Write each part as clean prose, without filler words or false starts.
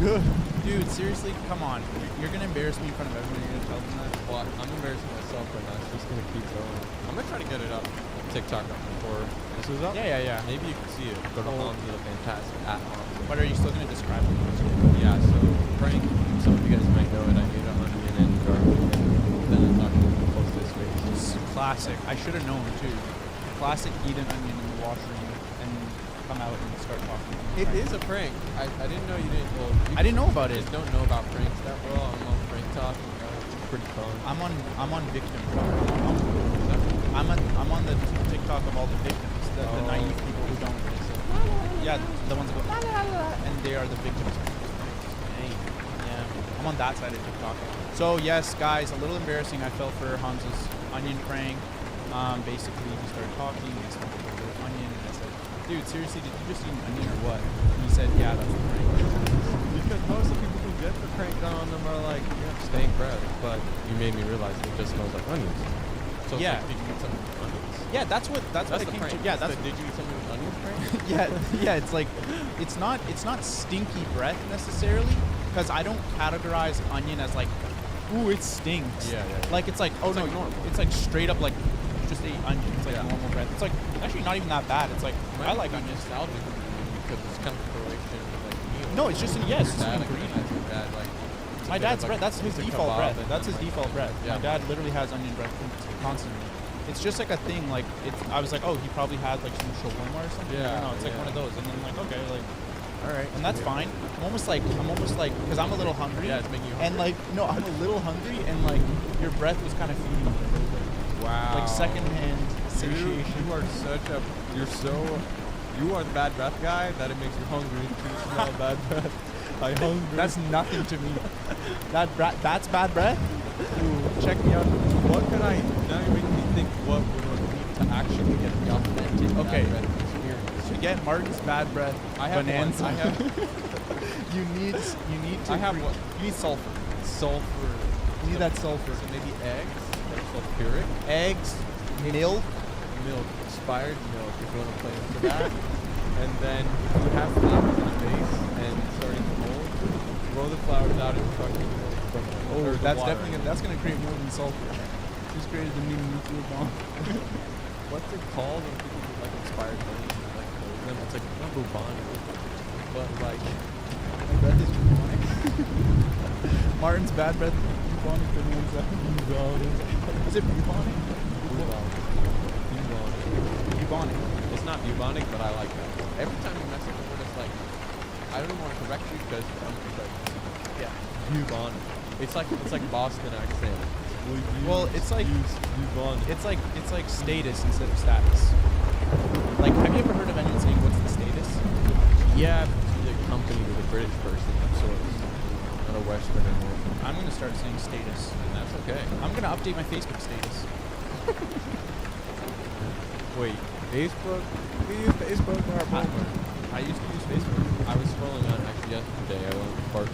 good. Dude, seriously, come on. You're gonna embarrass me in front of everyone. You're gonna tell them that. Well, I'm embarrassing myself right now. It's just gonna keep going. I'm gonna try to get it up TikTok up before this is up. Yeah. Maybe you can see it. Go to Hamza the Fantastic at Hamza. But are you still gonna describe it? Yeah. So prank. Some of you guys might know it. I ate an onion and garlic, and then I talked about close to his face. It's classic. I should have known too. Classic. Eat an onion in the washroom and come out and start talking. It is a prank. I didn't know you didn't. Well, you I didn't know about it. just don't know about pranks that well. I'm on prank talk. It's pretty fun. I'm on victim talk. I'm on the TikTok of all the victims, the naive people who don't. Yeah, the ones that go la la la, and they are the victims. Yeah, I'm on that side of TikTok. So yes, guys, a little embarrassing. I fell for Hamza's onion prank. Basically, he started talking. I smelled a little bit of onion, and I said, "Dude, seriously, did you just eat an onion or what?" And he said, "Yeah, that's the prank." Because most of the people who get the prank done on them are like, you have stank breath, but you made me realize it just smells like onions. So Yeah. it's like, did you eat something with onions? Yeah, that's what That's it the came prank. to. Yeah, that's did you eat something with onions prank? yeah. It's like, it's not stinky breath necessarily, because I don't categorize onion as like, ooh, it stinks. Yeah. Like it's like, It's like normal. It's like straight up like, you just ate onion. It's like Yeah. normal breath. It's like actually not even that bad. It's like I like onions. nostalgic because it's kind of correlation with like meal. No, it's just yes, it's an Dad, like, ingredient. your dad, like, it's a My bit dad's of, breath. That's his it's a default kebab breath. and That's then, his like, default breath. yeah. My dad literally has onion breath constantly. It's just like a thing. Like I was like, oh, he probably had like some shawarma or something. Yeah, I don't know. It's like yeah. one of those. And then like, okay, like, all right, and that's fine. I'm almost like, because I'm a little hungry. Yeah, it's making you hungry. And like, no, I'm a little hungry, and like, your breath was kind of feeding me. Wow. Like secondhand satiation. You are such a. You are the bad breath guy that it makes you hungry to smell bad breath. I hungry. That's nothing to me. That's bad breath. Ooh, check me out. What can I? Now you're making me think what would we need to actually get the authentic Okay. bad breath experience. To get Martin's bad breath I have bonanza, one. I have. you need to. I have what? You need sulfur. Sulfur. You need that sulfur. So maybe eggs. That's sulfuric. Eggs, milk. Milk. Expired milk. If you want to play into that. And then you have flowers in a vase and starting to mold. Throw the flowers out and fucking milk from it. Oh, Or the that's water. definitely that's gonna create more than sulfur. Just created the new nuclear bomb. What's it called when people do like expired things and like close them? It's like not bubonic, but like My breath is bubonic. Martin's bad breath. Bubonic bonanza. Is it bubonic? Bubonic. It's not bubonic, but I like that. Every time you mess up a word, it's like I don't even want to correct you because I'm just like Yeah. bubonic. It's like Boston accent. Well, it's like bubonic. it's like status instead of status. Like, have you ever heard of anyone saying what's the status? Yeah, the company with a British person of sorts, not a Westerner. I'm gonna start saying status. And that's okay. I'm gonna update my Facebook status. Wait, Facebook? We use Facebook for our moment. I used to use Facebook. I was scrolling on actually yesterday. I went to Bart.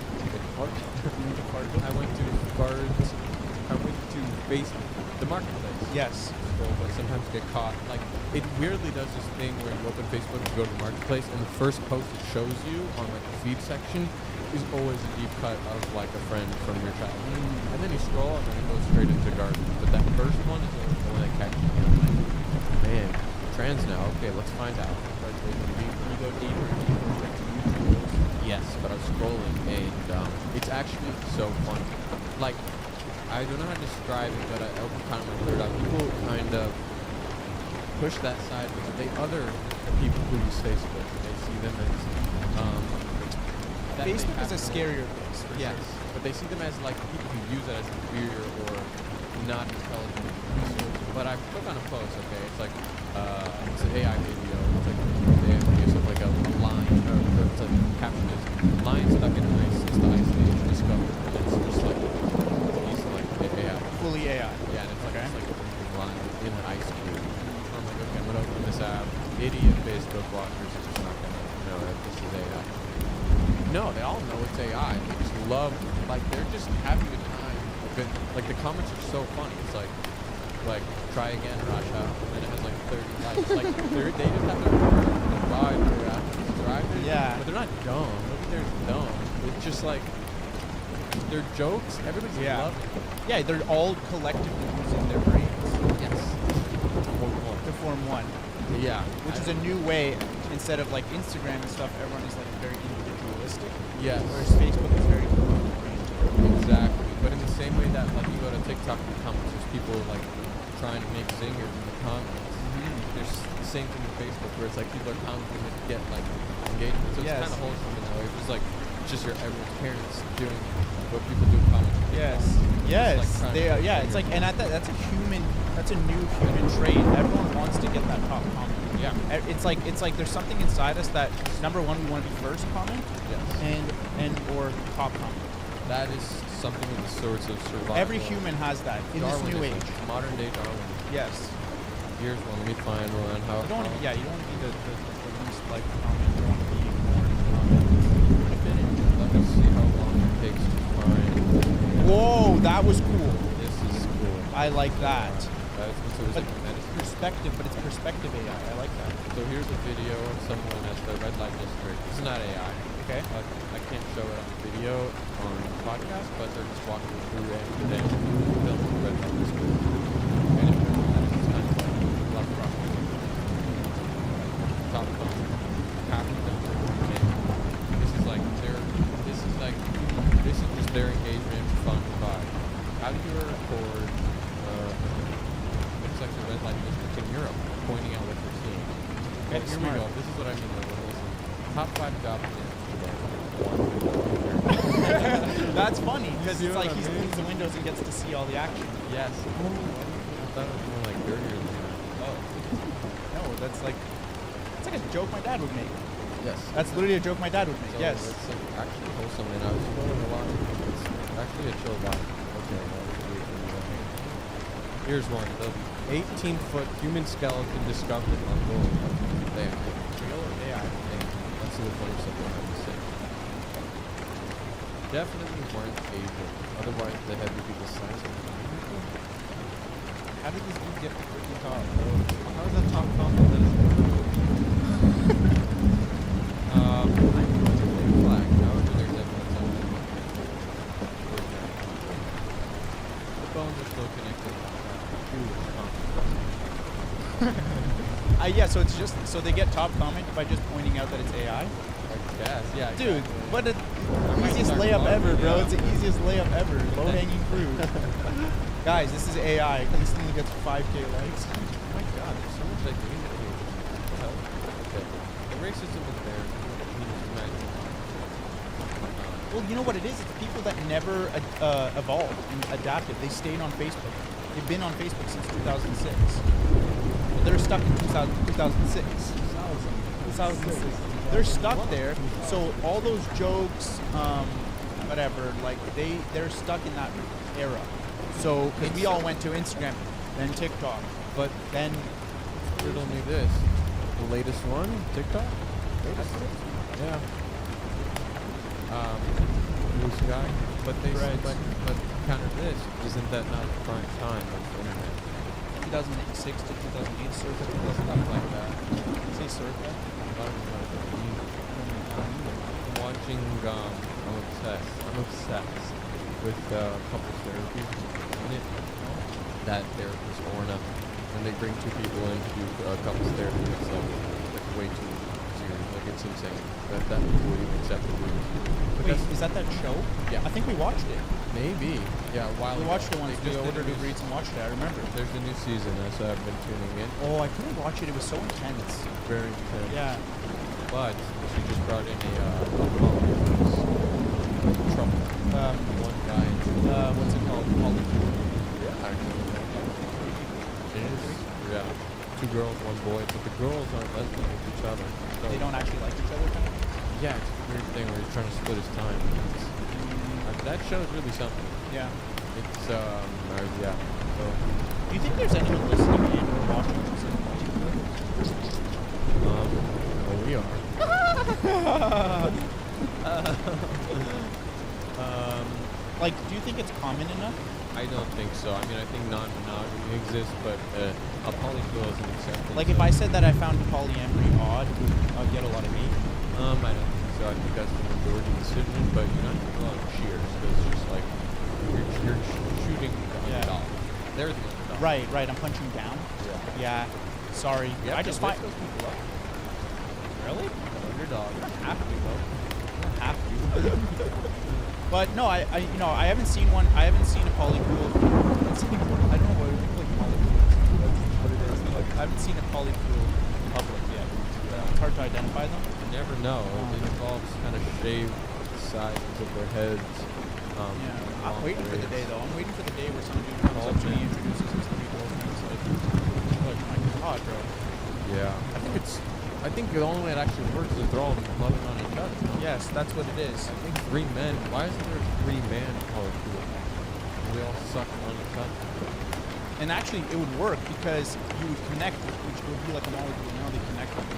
I went to Facebook, the marketplace. Yes. Scroll, but sometimes get caught. Like it weirdly does this thing where you open Facebook, you go to the marketplace, and the first post it shows you on like the feed section is always a deep cut of like a friend from your childhood. And then you scroll, and then it goes straight into garbage. But that first one is always the one that catches me. I'm like, man, trans now. Okay, let's find out. Start digging deeper. You go deeper. Yes, but I was scrolling and it's actually so fun. Like, I don't know how to describe it, but I open kind of my third eye. People kind of push that side because the people who use Facebook, they see them as that they Facebook is have a no- scarier place. For Yes, sure. but they see them as like people who use it as inferior or not intelligent. But I click on a post, okay? It's like it's an AI video. It's like they have use of like a line, or it's like caption is lion stuck in ice since the ice age discovered. And it's just like he's like AI. Fully AI. Yeah, and it's like Okay. it's like a moving line in an ice cube. I'm like, okay, I'm gonna open this app. Idiot Facebook watchers are just not gonna know that this is AI. No, they all know it's AI. They just love, like, they're just having a time. Like the comments are so funny. It's like try again, Rasha, and it has like 30 likes. Like they just have their vibe. They're subscribers. Yeah. But they're not dumb. they're dumb. It's just like they're jokes. Everybody's Yeah. loving it. Yeah, they're all collectively using their brains Yes. to form one, Yeah. which is a new way. Instead of like Instagram and stuff, everyone is like very individualistic. Yes. Whereas Facebook is very collective. Exactly. But in the same way that like you go to TikTok and comments, there's people like trying to make zingers in the comments. There's the same thing with Facebook where it's like people are commenting to get like engagement. So Yes. it's kind of wholesome in that way. It's just like it's just your everyone's parents doing what people do in comments. on Yes. TikTok. Yes. Just, like, trying They to are, make yeah, it's zingers. like, and that's a new human trait. Everyone wants to get that top comment. Yeah. It's like there's something inside us that number one, we want to be first comment Yes. and or top comment. That is something of the sorts of survival. Every human has that in this new Darwinism, age. modern day Darwin. Yes. Here's one. Let me find one. How? You don't want to be, how- yeah, you don't want to be the least liked comment. You don't want to be ignored comment. You want to fit in. Let me see how long it takes to find. Whoa, that was cool. This is cool. I like that. So it's But like a medicine. perspective, but it's perspective AI. I like that. So here's a video of someone at the red light district. This is not AI. Okay. I can't show it on video on podcast, but they're just walking through and then film the red light district. And if you're not, it's kind of like left rock. Top phone. Half of them are men. This is like this is just their engagement, fun vibe. How do you record looks like the red light district in Europe, pointing out what they're seeing. Okay, here we go. This is what I mean though. Listen. Top 5 jobs in That's funny because see it's what like I he mean? opens the windows and gets to see all the action. Yes. Oh, I thought it was more like dirtier than that. Oh. No, that's like a joke my dad would make. Yes. That's literally a joke my dad would make. So Yes. it's actually wholesome, and I was scrolling a lot. It's actually a chill vibe. Okay, that was weird. Here's one. The 18-foot human skeleton discovered in Mongolia. There. Real or AI? Let's see the funny stuff I have to say. Definitely weren't Asian. Otherwise, the head would be the size of a How did this dude get the freaking top? How is that top comment? That is I know it's a big flag. However, there's evidence of it. The bones are still connected. Yeah, so it's just so they get top comment by just pointing out that it's AI. I guess, yeah. Dude, exactly. what the might easiest start layup vlogging, ever, bro. yeah. It's the easiest layup ever. Low hanging fruit. Guys, this is AI. Instantly gets 5K likes. Oh my god, there's so much like Asian here. What the hell? Okay. The racism is there. You just imagine. Well, you know what it is? It's people that never evolved and adapted. They stayed on Facebook. They've been on Facebook since 2006. But they're stuck in 2006. 2006. They're stuck there. So all those jokes, whatever, like they're stuck in that era. So because we all went to Instagram, then TikTok, But then riddle me this. The latest one? TikTok? Yeah. Blue Sky. But they Threads. but counter this, isn't that not prime time of the internet? 2006 to 2008, circa Stuff like that. Say circa. I'm watching, I'm obsessed with couples therapy in it. That therapist Orna, and they bring 2 people in to do couples therapy. It's like way too serious. Like it's insane. That people would even accept it. But Wait, that's is that show? Yeah. I think we watched it. maybe. Yeah, a while We ago. watched it once. They We just did ordered a Uber new- Eats and watched it. I remember. There's a new season, so I've been tuning in. Oh, I couldn't watch it. It was so intense. Very intense. Yeah. But she just brought in a trouble. One guy. What's it called? Polycule. Yeah, actually. It is. Yeah. 2 girls, 1 boy, but the girls aren't lesbian with each other. So They don't actually like each other, kind of. Yeah, it's a weird thing where he's trying to split his time. That show is really something. Yeah. It's yeah. So Do you think there's anyone listening in or watching this? well, we are. Like, do you think it's common enough? I don't think so. I mean, I think non-monogamy exists, but a polyfill is an exception. Like, if I said that I found polyamory odd, I'd get a lot of hate. I don't think so. so I think that's the majority decision. But you're not doing a lot of cheers because it's just like you're shooting the Yeah. underdog. They're the underdog. Right. I'm punching down. Yeah. Yeah. Sorry. You have I to just lift find. those people up. Really? Underdog. You don't have to, though. You don't have to. But no, I haven't seen one. I haven't seen a polypool. It's like, I don't know what it looks like. Polypool. That's what it is. Like, I haven't seen a polypool in public yet. It's hard to identify them. You never know. It involves kind of shaved sides of their heads. Yeah. I'm long waiting for the braids. day though. I'm waiting for the day where some dude comes up to me, introduces us to people, and it's like, my God, bro. Yeah. I think the only way it actually works is if they're all loving on each other. Yes, that's what it is. I think 3 men. Why isn't there 3 man polypool? We all suck on each other. And actually, it would work because you would connect, which would be like a molecule. You know, they connect like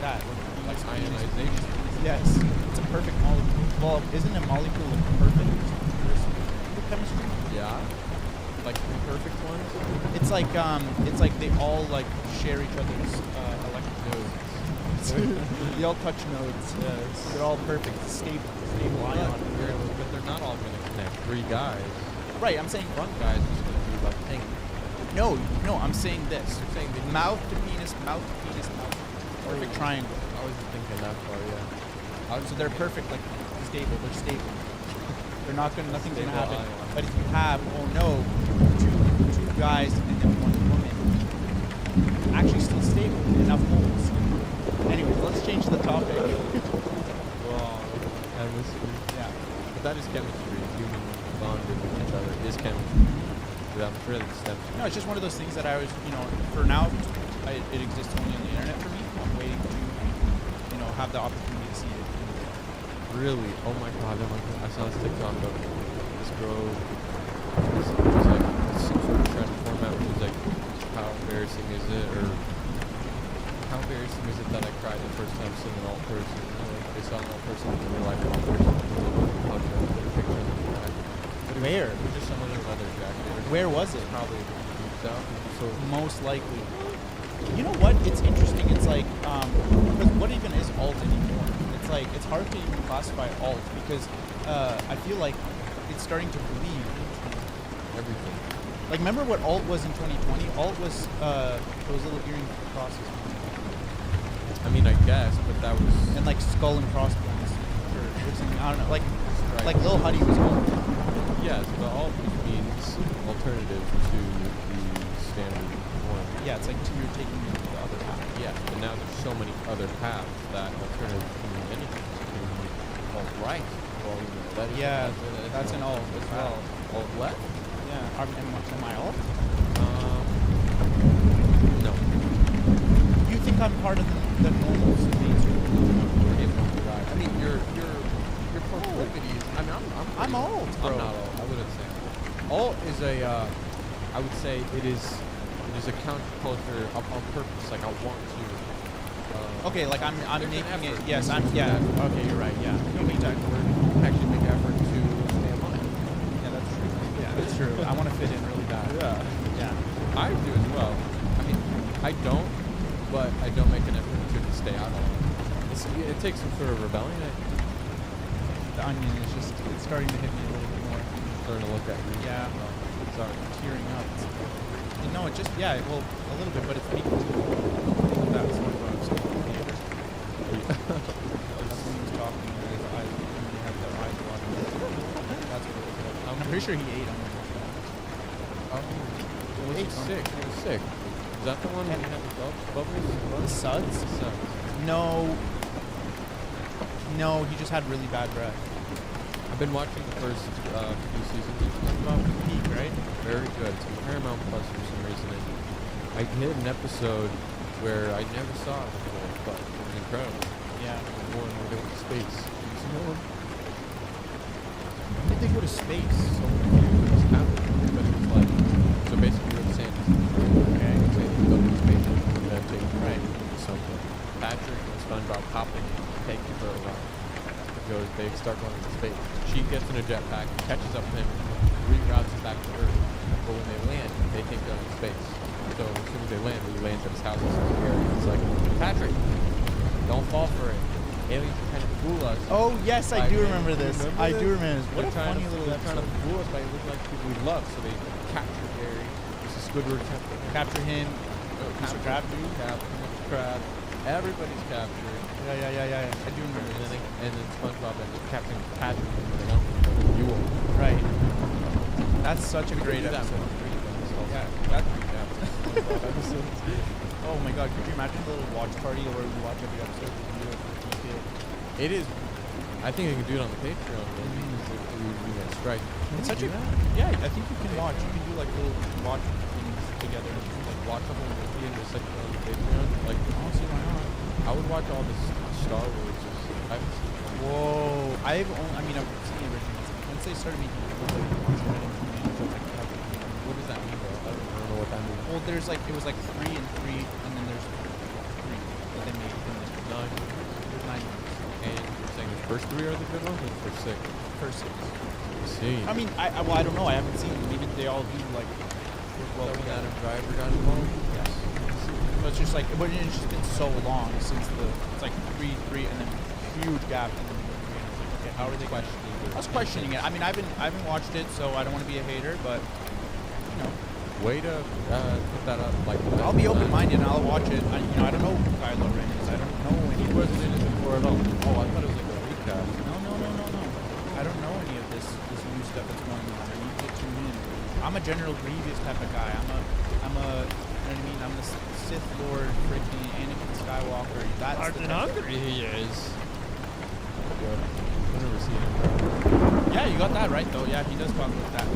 that. Like ionization. Yes, it's a perfect molecule. Well, isn't a molecule like perfect? The chemistry. Yeah. Like the perfect ones. It's like they all like share each other's electric nodes. They all touch nodes. Yes. They're all perfect, stable ion. But they're not all going to connect. 3 guys. Right. I'm saying One guy's just going to be like hanging. no. I'm saying this. You're saying they Mouth to penis, mouth to penis, mouth. Perfect triangle. I wasn't thinking that far, yeah. So they're perfect, like stable. They're stable. They're not gonna. Nothing's gonna Stable happen. ion. But if you have, oh no, two guys and then one woman, actually still stable. Enough holes. Anyways, let's change the topic. Wow. Chemistry. Yeah. But that is chemistry. Human bonding with each other is chemistry. But I'm sure that stems from No, it's just one of those things that I was, for now, it exists only on the internet for me. I'm waiting to, have the opportunity to see it. really. Oh my god. I saw this TikTok of this girl. It was like some sort of trend format, which is like, how embarrassing is it, or how embarrassing is it that I cried the first time seeing an alt person? Like, they saw an alt person in real life, an alt person in the picture of them cry. But Where? It was just someone in a leather jacket. Where was it? Probably south. So Most likely. You know what? It's interesting. It's like, because what even is alt anymore? It's like, it's hard to even classify alt because I feel like it's starting to bleed into everything. like, remember what alt was in 2020? Alt was those little earring crosses. I mean, I guess, but that was. And like skull and crossbones. Or something. I don't know. Like Lil Huddy was alt. Yes, but alt just means alternative to the standard one. Yeah, it's like you're taking the other path. Yeah, but now there's so many other paths that alternative can mean anything. It can mean alt right. Well, that is Yeah, that's an alt as well. Alt left? Yeah. Am I alt? No. You think I'm part of the normal mainstream? I mean, your proclivities. I mean, I'm alt, bro. I'm not alt. I wouldn't say alt is a. I would say it is a counterculture on purpose. Like I want to. Okay, like I'm there's an making it. effort. Yes, Okay, you're right. Yeah. You make that word. Actually, make effort to stay alive. Yeah, that's true. Yeah, that's true. I want to fit in really bad. Yeah. Yeah. I do as well. I mean, I don't, but I don't make an effort to stay out alive. It takes some sort of rebellion. The onion is just, it's starting to hit me a little bit more. Starting to look at you. Yeah. Sorry. Tearing up. No, it just, well, a little bit, but it's making me that's what I was saying. That's when he was talking, and his eyes, and he had their eyes watering. That's what it was like. I'm pretty sure he ate onion. He was sick. He was sick. Is that the one that had the bubbles? The suds? Suds. No, he just had really bad breath. I've been watching the first few seasons of SpongeBob. Peak, right? Very good. It's on Paramount Plus for some reason. And I hit an episode where I never saw it before, but it was incredible. Yeah. The one where they went to space. Did you see that one? Did they go to space? So it was happening, but it was like, so basically what it's saying is, okay, say they go to space and then take right something. Patrick and SpongeBob hop in, take him for a ride. They start going to space. She gets in a jetpack, catches up to him, reroutes him back to Earth. But when they land, they think they're in space. So as soon as they land, he lands at his house in some area. It's like, Patrick, don't fall for it. aliens are trying to fool us. Oh yes, I by do making- remember this. remember I this? do remember this. What They're a trying funny to, little they're trying to episode. fool us by looking like people we love, so they capture Gary. This is Squidward Capture him. Mr. Crab. Crab. Everybody's captured. Yeah. I do remember And this. then SpongeBob ends up capturing Patrick. And they don't you will. Right. That's such a great Do that episode. one. Yeah, that's SpongeBob episodes. Oh my god, could you imagine the little watch party where we watch every episode? It is. I think we can do it on the Patreon. Maybe we get a strike. It's such a yeah. I think you can watch. You can do like little watch things together. Like watch a whole movie and just like on the Patreon. Like Honestly, why not? I would watch all the Star Wars. I haven't seen one. Whoa! I've seen the originals. Once they started making What does that mean, though? I don't know what that means. well, there's like it was like 3 and 3, and then there's 3 that they made. And then 9. there's 9 movies. And you're saying the first 3 are the good ones, or the first 6? First 6. I see. I mean, I don't know. I haven't seen them. Maybe they all do like well when together. Adam Driver got involved? Yes. So it's just like it's just been so long since it's like 3, and then huge gap. And then okay, how are they questioning? I was questioning it. I mean, I haven't watched it, so I don't want to be a hater, but you know, Way to put that up. Like I'll be open-minded and I'll watch it. I don't know who Kylo Ren is. I don't know He any. wasn't in it before at all. Oh, I thought it was like a recap. No. I don't know any of this new stuff that's going on. I need to tune in. I'm a General Grievous type of guy. I'm a you know what I mean? I'm the Sith Lord, freaking Anakin Skywalker. That's the type of- He is. I've never seen him. Yeah, you got that right though. Yeah, he does talk like that.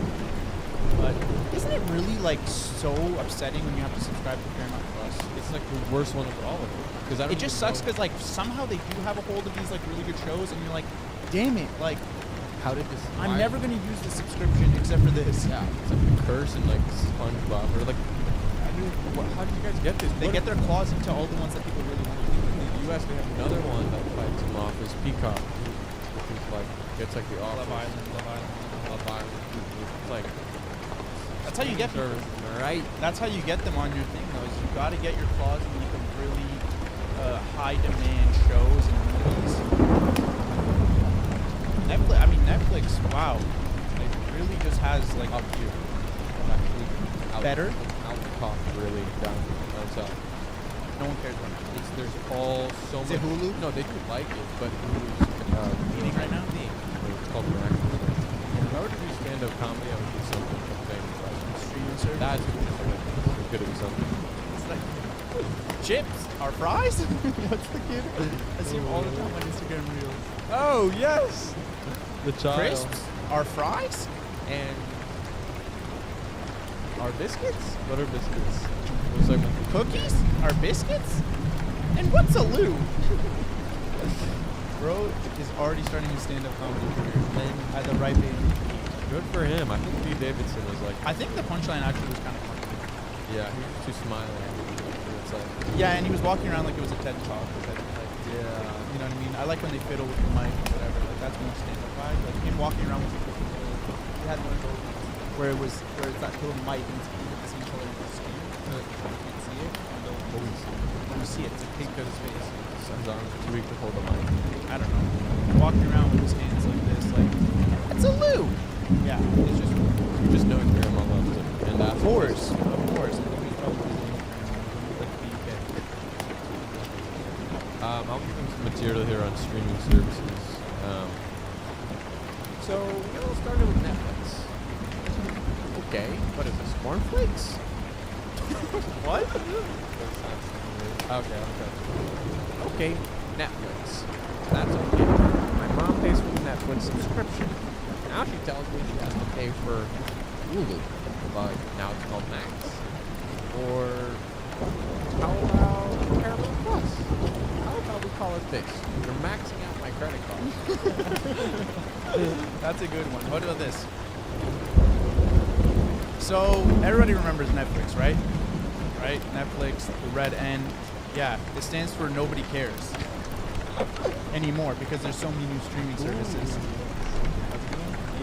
But isn't it really like so upsetting when you have to subscribe to Paramount Plus? It's like the worst one of all of them. Because It just sucks because like somehow they do have a hold of these like really good shows, and you're like, damn it, like how did this? I'm never gonna use the subscription except for this. Yeah, it's like a curse and like SpongeBob or like. How did you guys get this? They get their claws into all the ones that people really want to do. In the U.S. they have another one that fights them off is Peacock, which is like gets like the Office. Love Island. It's like That's how you get people. service, right? That's how you get them on your thing though. Is you got to get your claws in like really high demand shows and movies. Netflix. Wow, it really just has like Up here. Actually, better. Out the top, really down south. No one cares about Netflix. There's all so Is much. it Hulu? No, they do like it, but Hulu's Eating right now? It's called Miraculous. If I were to do stand-up comedy, I would do something from famous restaurants. Streaming service. That's good at something. It's like chips are fries. What's the kid? I see him all the time on Instagram Reels. Oh yes, the child. Crisps are fries. And are biscuits? What are biscuits? Looks like Cookies are biscuits. And what's a loo? Bro is already starting his stand-up comedy career at the ripe age. good for him. I think Pete Davidson was like, I think the punchline actually was kind of funny. yeah, he was too smiling. It's like, Yeah, and he was walking around like it was a TED Talk. Like, yeah. you know what I mean? I like when they fiddle with the mic or whatever. Like that's more stand-up vibe. Like him walking around with he had one of those where it's that little mic and it's the same color as his skin. You can't see it. When you see it, it's a pink of his face. His arms too weak to hold the mic. I don't know. Walking around with his hands like this, like it's a loo. Yeah, it's just You just know Grandma loves it. And of course. I think he's probably like BK. I'll give him some material here on streaming services. So we got all started with Netflix. Okay, what is this? Cornflakes? What? Okay, Netflix. That's okay. My mom pays for the Netflix subscription. Now she tells me she has to pay for Hulu. But now it's called Max. Or how about Paramount Plus? How about we call it this? You're maxing out my credit card. That's a good one. What about this? So everybody remembers Netflix, right? Right? Netflix, the red N. Yeah, it stands for nobody cares anymore because there's so many new streaming services.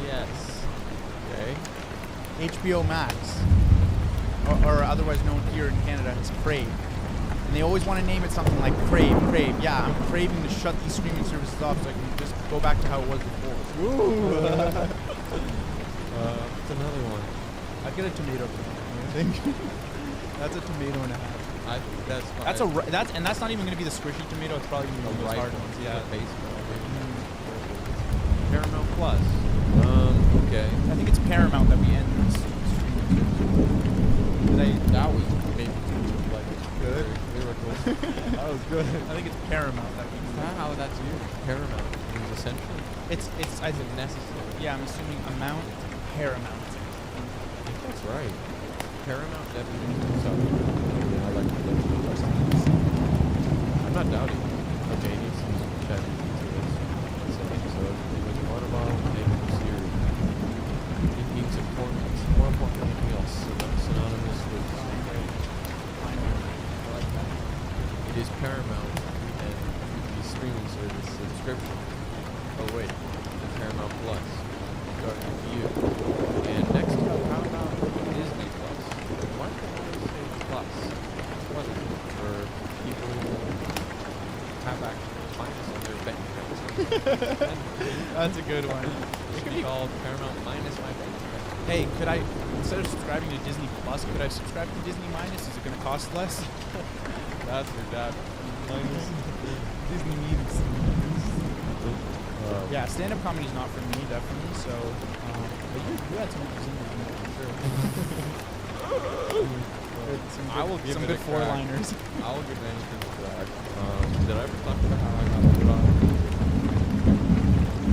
Yes. Okay. HBO Max, or otherwise known here in Canada as Crave. And they always want to name it something like crave. Yeah, I'm craving to shut these streaming services off so I can just go back to how it was before. Ooh. What's another one? I'd get a tomato for that, I think. That's a tomato and a half. I think that's fine. That's not even going to be the squishy tomato. It's probably going to be the hard ones. Yeah. Baseball. Paramount Plus. Okay. I think it's Paramount that we end this streaming. That was maybe like Good. lyrical. That was good. I think it's Paramount that we Is that how that's used? Paramount is essential. It's I Is think it necessary? yeah, I'm assuming amount Paramount. I think that's right. Paramount definition. So yeah, I like that. I'm not doubting. Okay, he needs some chat into this. Let's say so. It was water bottle, name of the series. It means importance. More important than anything else. So that's synonymous with. I like that. It is paramount and the streaming service subscription. Oh wait, the Paramount Plus. Starting with you. And next up, how about Disney Plus? Why did they always say Plus? What is it for people who have actual minus on their bank accounts? That's a good one. It could be called Paramount minus my bank account. Hey, could I, instead of subscribing to Disney Plus, could I subscribe to Disney Minus? Is it going to cost less? That's your dad. Minus Disney Needs. Yeah, stand-up comedy is not for me, definitely. So, but you had some in there, I'm sure. I will give some it good a crack. four-liners. I will give anything a crack. Did I ever talk about how I got put on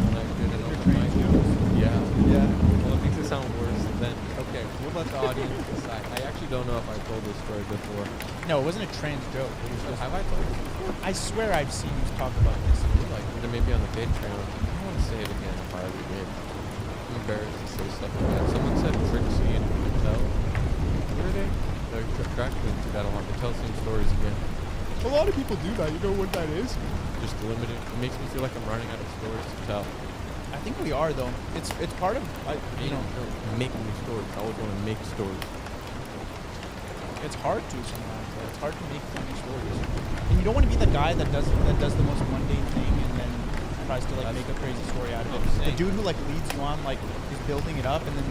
when I did an open mic? Yeah. Well, it makes it sound worse than. Okay, we'll let the audience decide. I actually don't know if I told this story before. No, it wasn't a trans joke. It was just, Have I told this before? I swear I've seen you talk about this. Like maybe on the Patreon. I don't want to say it again if I ever did. I'm embarrassed to say stuff like that. Someone said Trixie and Patel. Who are they? They're drag queens who got along to tell the same stories again. A lot of people do that. You know what that is? Just limited. It makes me feel like I'm running out of stories to tell. I think we are though. It's part of you know. Making new stories. I always want to make stories. It's hard to sometimes. Though. It's hard to make funny stories, and you don't want to be the guy that does the most mundane thing and then tries to like make a crazy story out of it. The dude who like leads you on, like is building it up, and then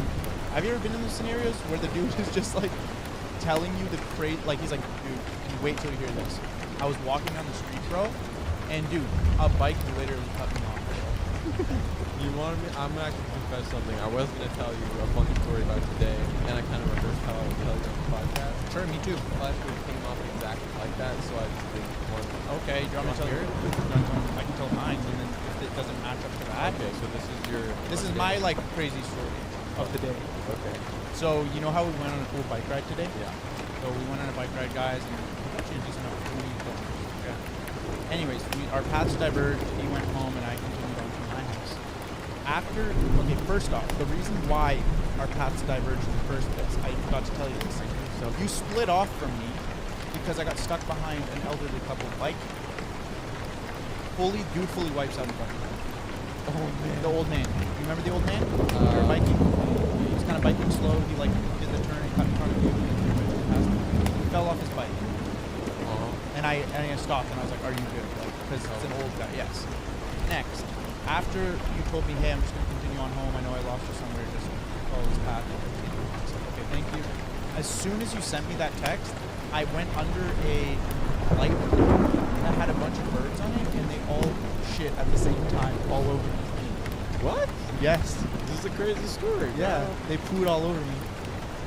have you ever been in those scenarios where the dude is just like telling you the crazy, like he's like, dude, you wait till you hear this. I was walking down the street, bro, and dude, a bike literally cut me off. You wanted me? I'm gonna actually confess something. I was gonna tell you a funny story about today, and I kind of rehearsed how I would tell you on the podcast. Sure, me too. Last week came off exactly like that, so I just did one. Okay, do you want me to tell you? I can tell mine, and then if it doesn't match up to that. Okay, so this is your. This is my like crazy story of the day. Okay. So you know how we went on a cool bike ride today? Yeah. So we went on a bike ride, guys, and actually just enough for me. Yeah. Anyways, our paths diverged. He went home, and I continued on to my house. First off, the reason why our paths diverged in the first place, I forgot to tell you this. So you split off from me because I got stuck behind an elderly couple biking. Fully wipes out in front of me. Oh man. The old man. You remember the old man? We were biking. He was kind of biking slow. He like did the turn and cut in front of you and then passed him. He fell off his bike. And I stopped and I was like, "Are you good?" Like, because it's an old guy. Yes. Next, after you told me, "Hey, I'm just gonna continue on home. I know I lost you somewhere. Just follow this path." I was like, "Okay, thank you." As soon as you sent me that text, I went under a light that had a bunch of birds on it, and they all shit at the same time all over me. What? Yes. This is a crazy story. Yeah. Bro. They pooed all over me.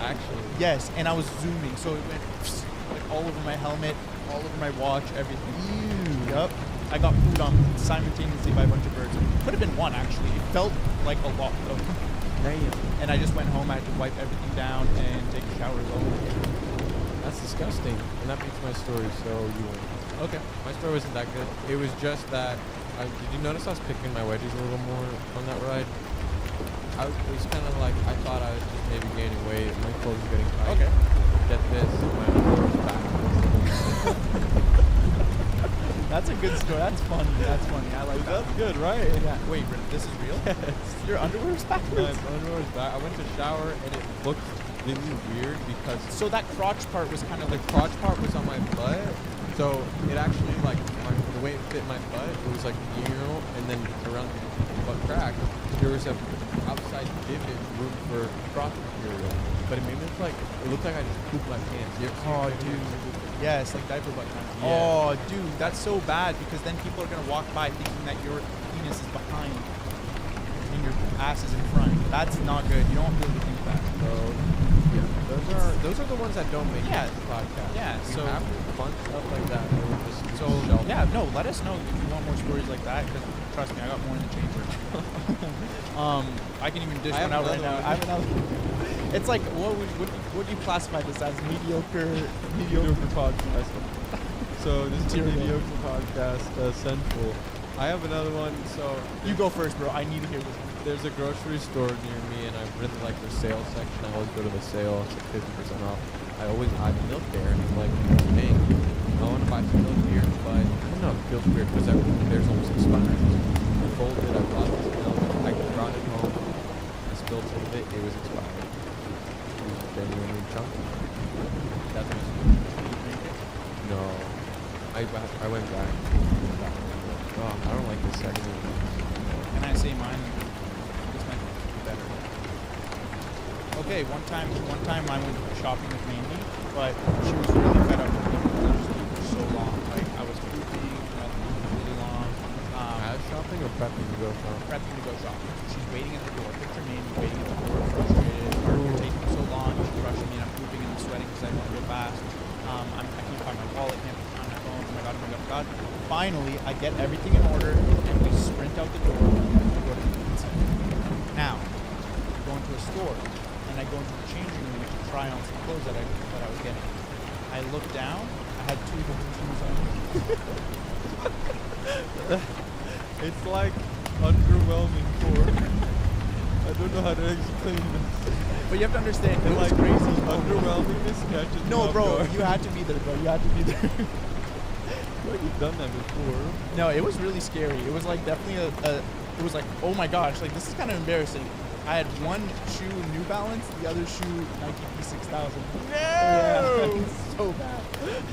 Actually. Yes, and I was zooming, so it went like all over my helmet, all over my watch, everything. Ew. Yup. I got pooed on simultaneously by a bunch of birds. Could have been one actually. It felt like a lot of them. Damn. And I just went home. I had to wipe everything down and take a shower as well. That's disgusting. And that makes my story so you win. Okay. My story wasn't that good. It was just that. Did you notice I was picking my wedgies a little more on that ride? It was kind of like I thought I was just maybe gaining weight. My clothes were getting tight. Okay. Get this. My underwear was backwards. That's a good story. That's funny. That's funny. I like that. That's good, right? Yeah. Wait, this is real? Yes. Your underwear is backwards? My underwear was back. I went to shower and it looked really weird because So that crotch part was kind of the like crotch part was on my butt, so it actually like the way it fit my butt, it was like and then around the butt crack, there was a outside divot room for crotch material, but it made me look like I just pooped my pants. Oh, dude. Yes, like diaper butt kind of. Yeah. Oh, dude, that's so bad because then people are gonna walk by thinking that your penis is behind and your ass is in front. That's not good. You don't really think that. So yeah, those are the ones that don't make Yeah. it to the podcast. Yeah, We so- have fun stuff like that. That we're just So shelving. yeah, no, let us know if you want more stories like that. Because trust me, I got more in the chamber. I can even dish I one have out right another now. one. I have another. It's like what do you classify this as? Mediocre podcast. So this is a Terrible. mediocre podcast central. I have another one. So You go first, bro. I need to hear this one. there's a grocery store near me, and I really like their sales section. I always go to the sale. It's like 50% off. I always buy milk there, and I'm like, hey, I want to buy some milk here, but I don't know. It feels weird because there's almost expired. I folded. I bought this milk. I brought it home. I spilled some of it. It was expired. It was genuinely chunky. That's my story. No. I went back. Oh, I don't like this section. Can I say mine? This might be better. Okay, one time I went shopping with Mandy, but she was really fed up with me because I was just for so long. Like I was pooping, really long. As shopping or prepping to go shopping? Prepping to go shopping. She's waiting at the door. Picture Mandy waiting at the door, frustrated. You're taking so long. She's rushing me, and I'm pooping and I'm sweating because I want to go fast. I can't find my wallet, can't find my phone. Oh my god, oh my god, oh my god. Finally, I get everything in order, and we sprint out the door to go to the pizza. Now, I go into a store, and I go into the changing room to try on some clothes that I was getting. I look down, I had 2 different shoes on. It's like underwhelming for. I don't know how to explain this. But you have to understand, it was Like crazy. underwhelmingness catches me No, off bro, guard. you had to be there, bro. You had to be there. Like you've done that before. No, it was really scary. It was like definitely it was like, oh my gosh, like this is kind of embarrassing. I had one shoe New Balance, the other shoe Nike P6000. No! Yeah, so bad.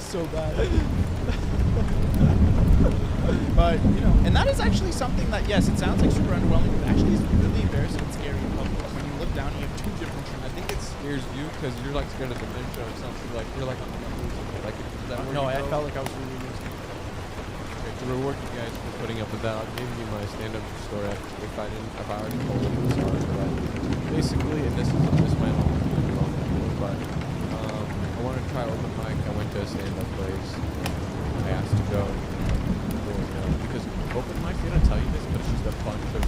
So bad. But, you know, and that is actually something that, yes, it sounds like super underwhelming, but actually is really embarrassing and scary in public. When you look down and you have 2 different shoes. I think it scares you because you're like scared of dementia or something. Like you're like, like is that where No, you I go? felt like I was really losing. Okay, to reward you guys for putting up with that, I'll give you my stand-up story if I already told you. Sorry for that. Basically, and this might not be long, but I wanted to try open mic. I went to a stand-up place. I asked to go. Because open mic, they don't tell you this, but it's just a bunch of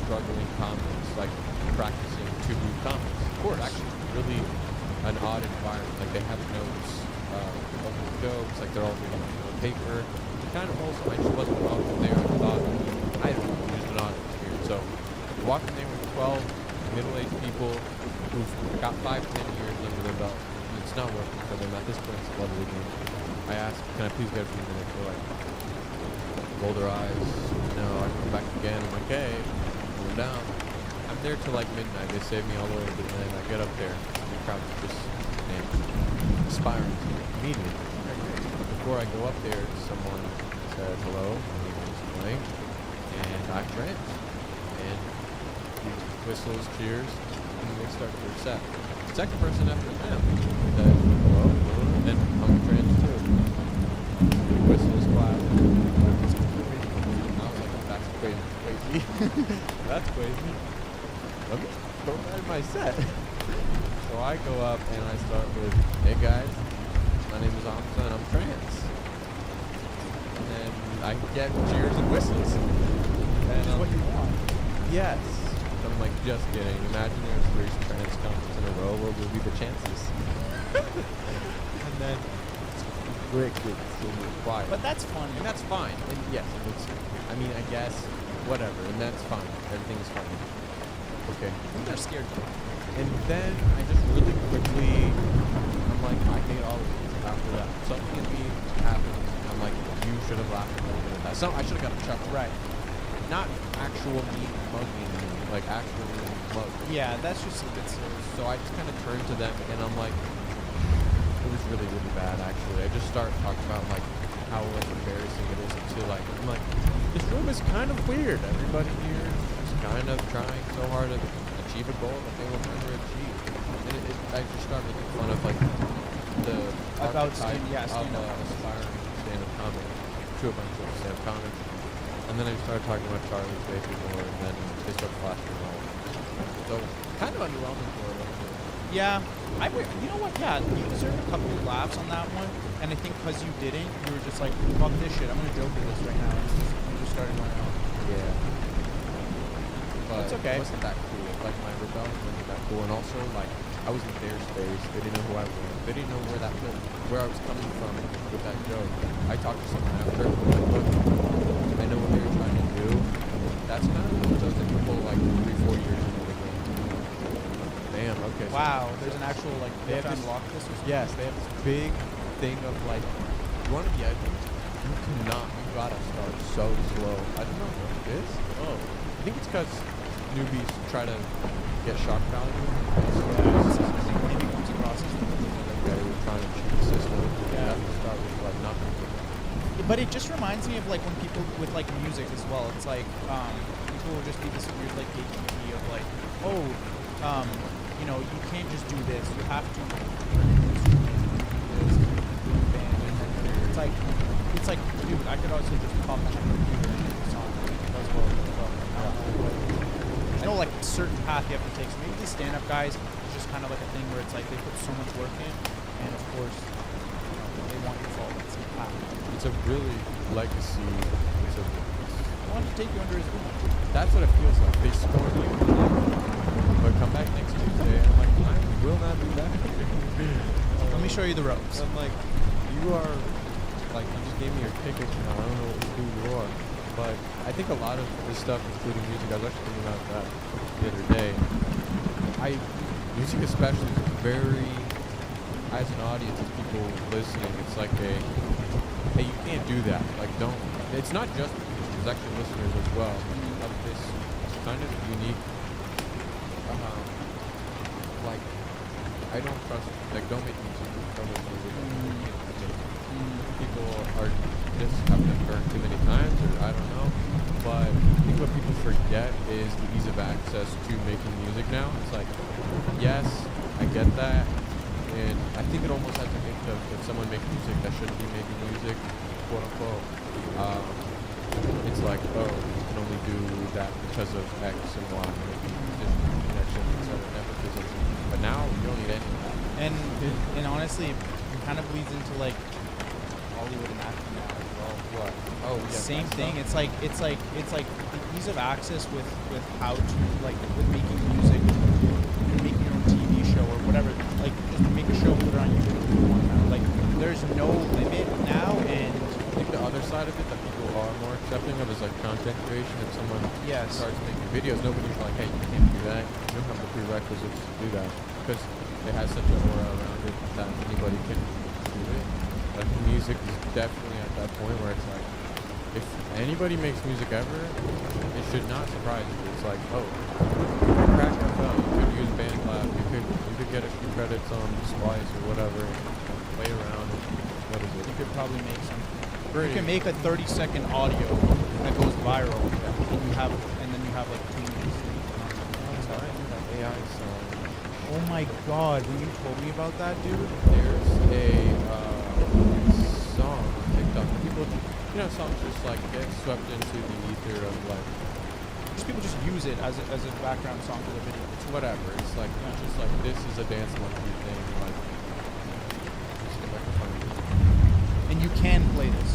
struggling comics, like practicing to do comics. Of course, actually, really an odd environment. Like they have notes of the jokes, like they're all written on paper. Kind of also, I just wasn't welcome there. I thought, I don't know, it was an odd experience. So, walking there with 12 middle-aged people who've got 5-10 years under their belt. It's not working for them. At this point, it's a lovely game. I asked, can I please get a few minutes? They're like, roll their eyes. No, I come back again. I'm like, hey, I'm down. I'm there till like midnight. They save me all the way to midnight. I get up there. The crowd's just inspiring to me immediately. Before I go up there, someone says, hello, my name is Mike, and I'm Brent. And he whistles, cheers, and they start their set. The second person after them said, hello, and I'm Trent too. Whistles, clap. I was like, that's crazy. That's crazy. Let me go back my set. So I go up and I start with, hey guys, my name is Amsa and I'm trans. And then I get cheers and whistles. And Which is what you want. yes. So I'm like, just kidding. Imagine there's 3 trans concerts in a row. What would be the chances? And then crickets and quiet. But that's fun. And that's fine. And yes, it's, I mean, I guess, whatever. And that's fine. Everything's fine. Okay. They're scared though. And then I just really quickly, I'm like, I hate all of these after that. Something in me happens. I'm like, you should have laughed a little bit at that. So I should have got a chuckle. Right. Not actually actual me mugging, like actual mug. Yeah, that's just a bit silly. So I just kind of turned to them and I'm like, it was really, really bad actually. I just started talking about like how like embarrassing it is to like, I'm like, this room is kind of weird. Everybody here is kind of trying so hard to achieve a goal that they will never achieve. And I just started making fun of like the About archetype stand-up. of aspiring stand-up comic to a bunch of stand-up comics. And then I started talking about Charlie's Bakery more, and then they started flashing all. So kind of underwhelming for it. Yeah, you know what? Yeah, you deserve a couple of laughs on that one, and I think because you didn't, you were just like, fuck this shit, I'm gonna joke with this right now, and you just started going on. Yeah. But That's okay. it wasn't that cool. Like, my rebellion wasn't that cool. And also, like, I was in their space. They didn't know who I was. They didn't know where I was coming from with that joke. I talked to someone after, like, look, I know what they were trying to do. That's kind of cool. Those people, like, 3-4 years into the game. Damn, okay. So Wow, there's an actual, like, they they have have to this- unlock this or something? yes, they have this big thing of, like, you want to be edgy. You cannot. You gotta start so slow. I don't know what it is. Oh. I think it's because newbies try to get shock value. Maybe comes across as Like we're trying to cheat the system. You Yeah. have to start with like nothing. But it just reminds me of like when people with like music as well. It's like people will just be this weird like gatekeepy of like, oh, you know, you can't just do this. You have to learn this, band. It's like, dude, I could also just pop on my computer and make a song as well. There's no like certain path you have to take. So maybe these stand-up guys is just kind of like a thing where it's like they put so much work in, and of course, they want you to follow that same path. It's a really legacy. I wanted to take you under his wing. That's what it feels like. They scorn you, but come back next Tuesday. I'm like, I will not be back. Let me show you the ropes. I'm like, you are, like, you just gave me your tickets now. I don't know who you are. But I think a lot of this stuff, including music, I was actually thinking about that the other day. Music especially is very, as an audience, as people listening, it's like a, hey, you can't do that. Like, don't, it's not just because there's actually listeners as well of this kind of unique, like, I don't trust, like, don't make music, don't make music. People are just have been burned too many times, or I don't know. But I think what people forget is the ease of access to making music now. It's like, yes, I get that, and I think it almost has a hint of if someone makes music that shouldn't be making music, quote unquote. It's like, oh, you can only do that because of X and Y, connection, etc., nepotism. But now you don't need any of that. And honestly, it kind of bleeds into like Hollywood and acting now as well. What? Oh, yeah. Same thing. It's like the ease of access with how to like with making music. You can make your own TV show or whatever. Like just make a show, put it on YouTube. If you want now. Like there's no limit now, and I think the other side of it that people are more accepting of is like content creation. If someone yes, starts making videos, nobody's like, hey, you can't do that. You don't have the prerequisites to do that because it has such an aura around it that anybody can do it. Like music is definitely at that point where it's like, if anybody makes music ever, it should not surprise you. It's like, oh, Crack FL, you could use BandLab, you could get a few credits on Splice or whatever, play around. What is it? you could probably make something. Pretty. You can make a 30-second audio that goes viral, and then you have like 2 minutes. That AI song. Oh my God! When you told me about that, dude. There's a song on TikTok. People, songs just like get swept into the ether of like, Just people just use it as a background song for the video. it's whatever. It's like it's just like this is a dance monkey thing. Like, just get like a funny. And you can play this.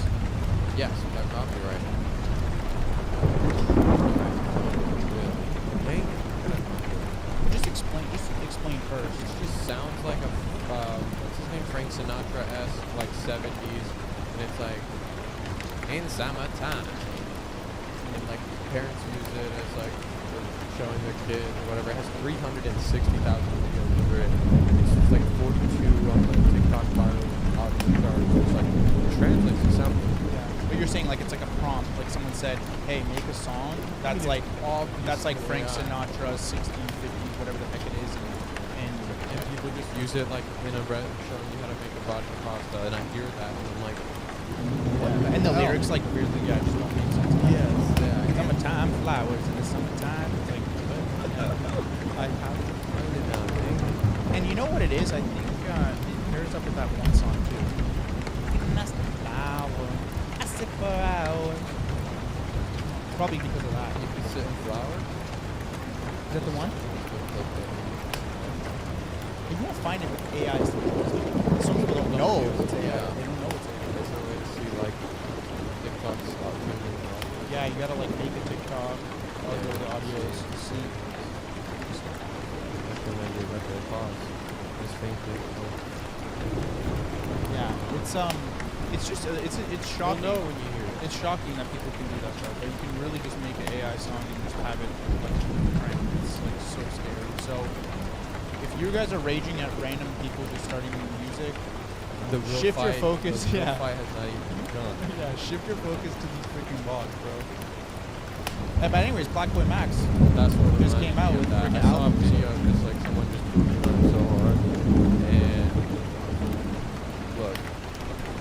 Yes, that copyright. Just explain first. It just sounds like a what's his name, Frank Sinatra-esque, like 70s, and it's like in summertime, and like parents use it as like for showing their kids or whatever. It has 360,000 videos over it. It's just like 42 on the TikTok viral audio charts. It's like it translates to something. Yeah. But you're saying like it's like a prompt, like someone said, hey, make a song that's like Frank Sinatra, 60s, 50s, whatever the heck it is, and people just use it like in a bread showing you how to make a vodka pasta, and I hear that and I'm like, what? yeah. And the lyrics like weirdly, just don't make sense. Yes, yeah. Summertime flowers in the summertime. It's like, I have to find it now, dang. and you know what it is? I think it pairs up with that one song too. That's the flower. I sit for hours. Probably because of that. You can sit in flowers? Is that the one? You won't find it with AI stuff. Some people don't know it's AI. Yeah. They don't know it's AI. There's no way to see like TikTok stop tuning. Yeah, you gotta like make a TikTok, upload the audios, sync. Recommend it at their pause. Just think it. Yeah, it's just it's shocking. You'll know when you hear it. It's shocking that people can do that stuff. But you can really just make an AI song and just have it like right. It's like so scary. So if you guys are raging at random people just starting new music, The real shift your fight- focus. The real Yeah. fight has not even begun. Yeah, shift your focus to these freaking bots, bro. But anyways, Black Boy Max. That's what Just reminded came me out of with that. freaking I saw a albums. video of just like someone just running so hard. And look,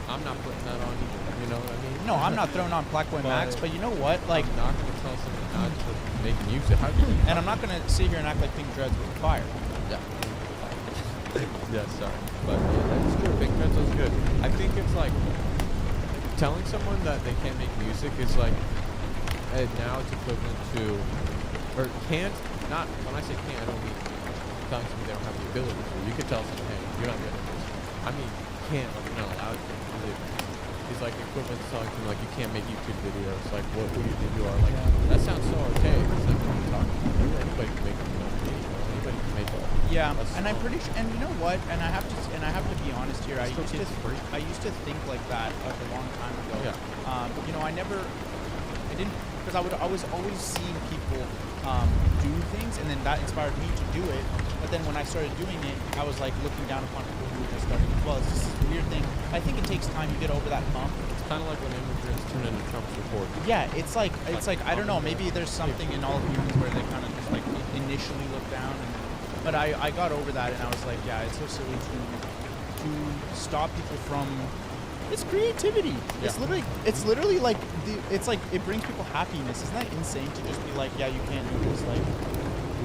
I'm not putting that on either. You know what I mean? No, I'm not throwing on Black Boy Max, but you know what? Like, I'm not gonna tell someone not to make music. How can you? and I'm not gonna sit here and act like Pink Dreads was fire. Yeah. Yeah, sorry. But yeah, that's true. Big Dreads was good. I think it's like telling someone that they can't make music is like now it's equivalent to or can't not when I say can't I don't mean telling someone they don't have the ability to. You could tell someone, hey, you're not good at this. I mean can't like you're not allowed to. It's like equivalent to telling someone like you can't make YouTube videos. Like what do you think you are? Like that sounds so archaic. It's like what are you talking about? Anybody can make a video. Anybody can make a Yeah, a and I'm song. pretty sure. And you know what? And I have to be honest here. I Still used to kids free. think like that a long time ago. Yeah. You know, I didn't because I was always seeing people do things, and then that inspired me to do it. But then when I started doing it, I was like looking down upon people who were just starting as well. It's just this weird thing. I think it takes time to get over that hump. It's kind of like when immigrants tune into Trump's report. Yeah, it's like I don't know. Maybe there's something in all humans where they kind of just like initially look down, but I got over that, and I was like, yeah, it's so silly to stop people from. It's creativity. Yeah. It's literally like it's like it brings people happiness. Isn't that insane to just be like, yeah, you can't do this, like.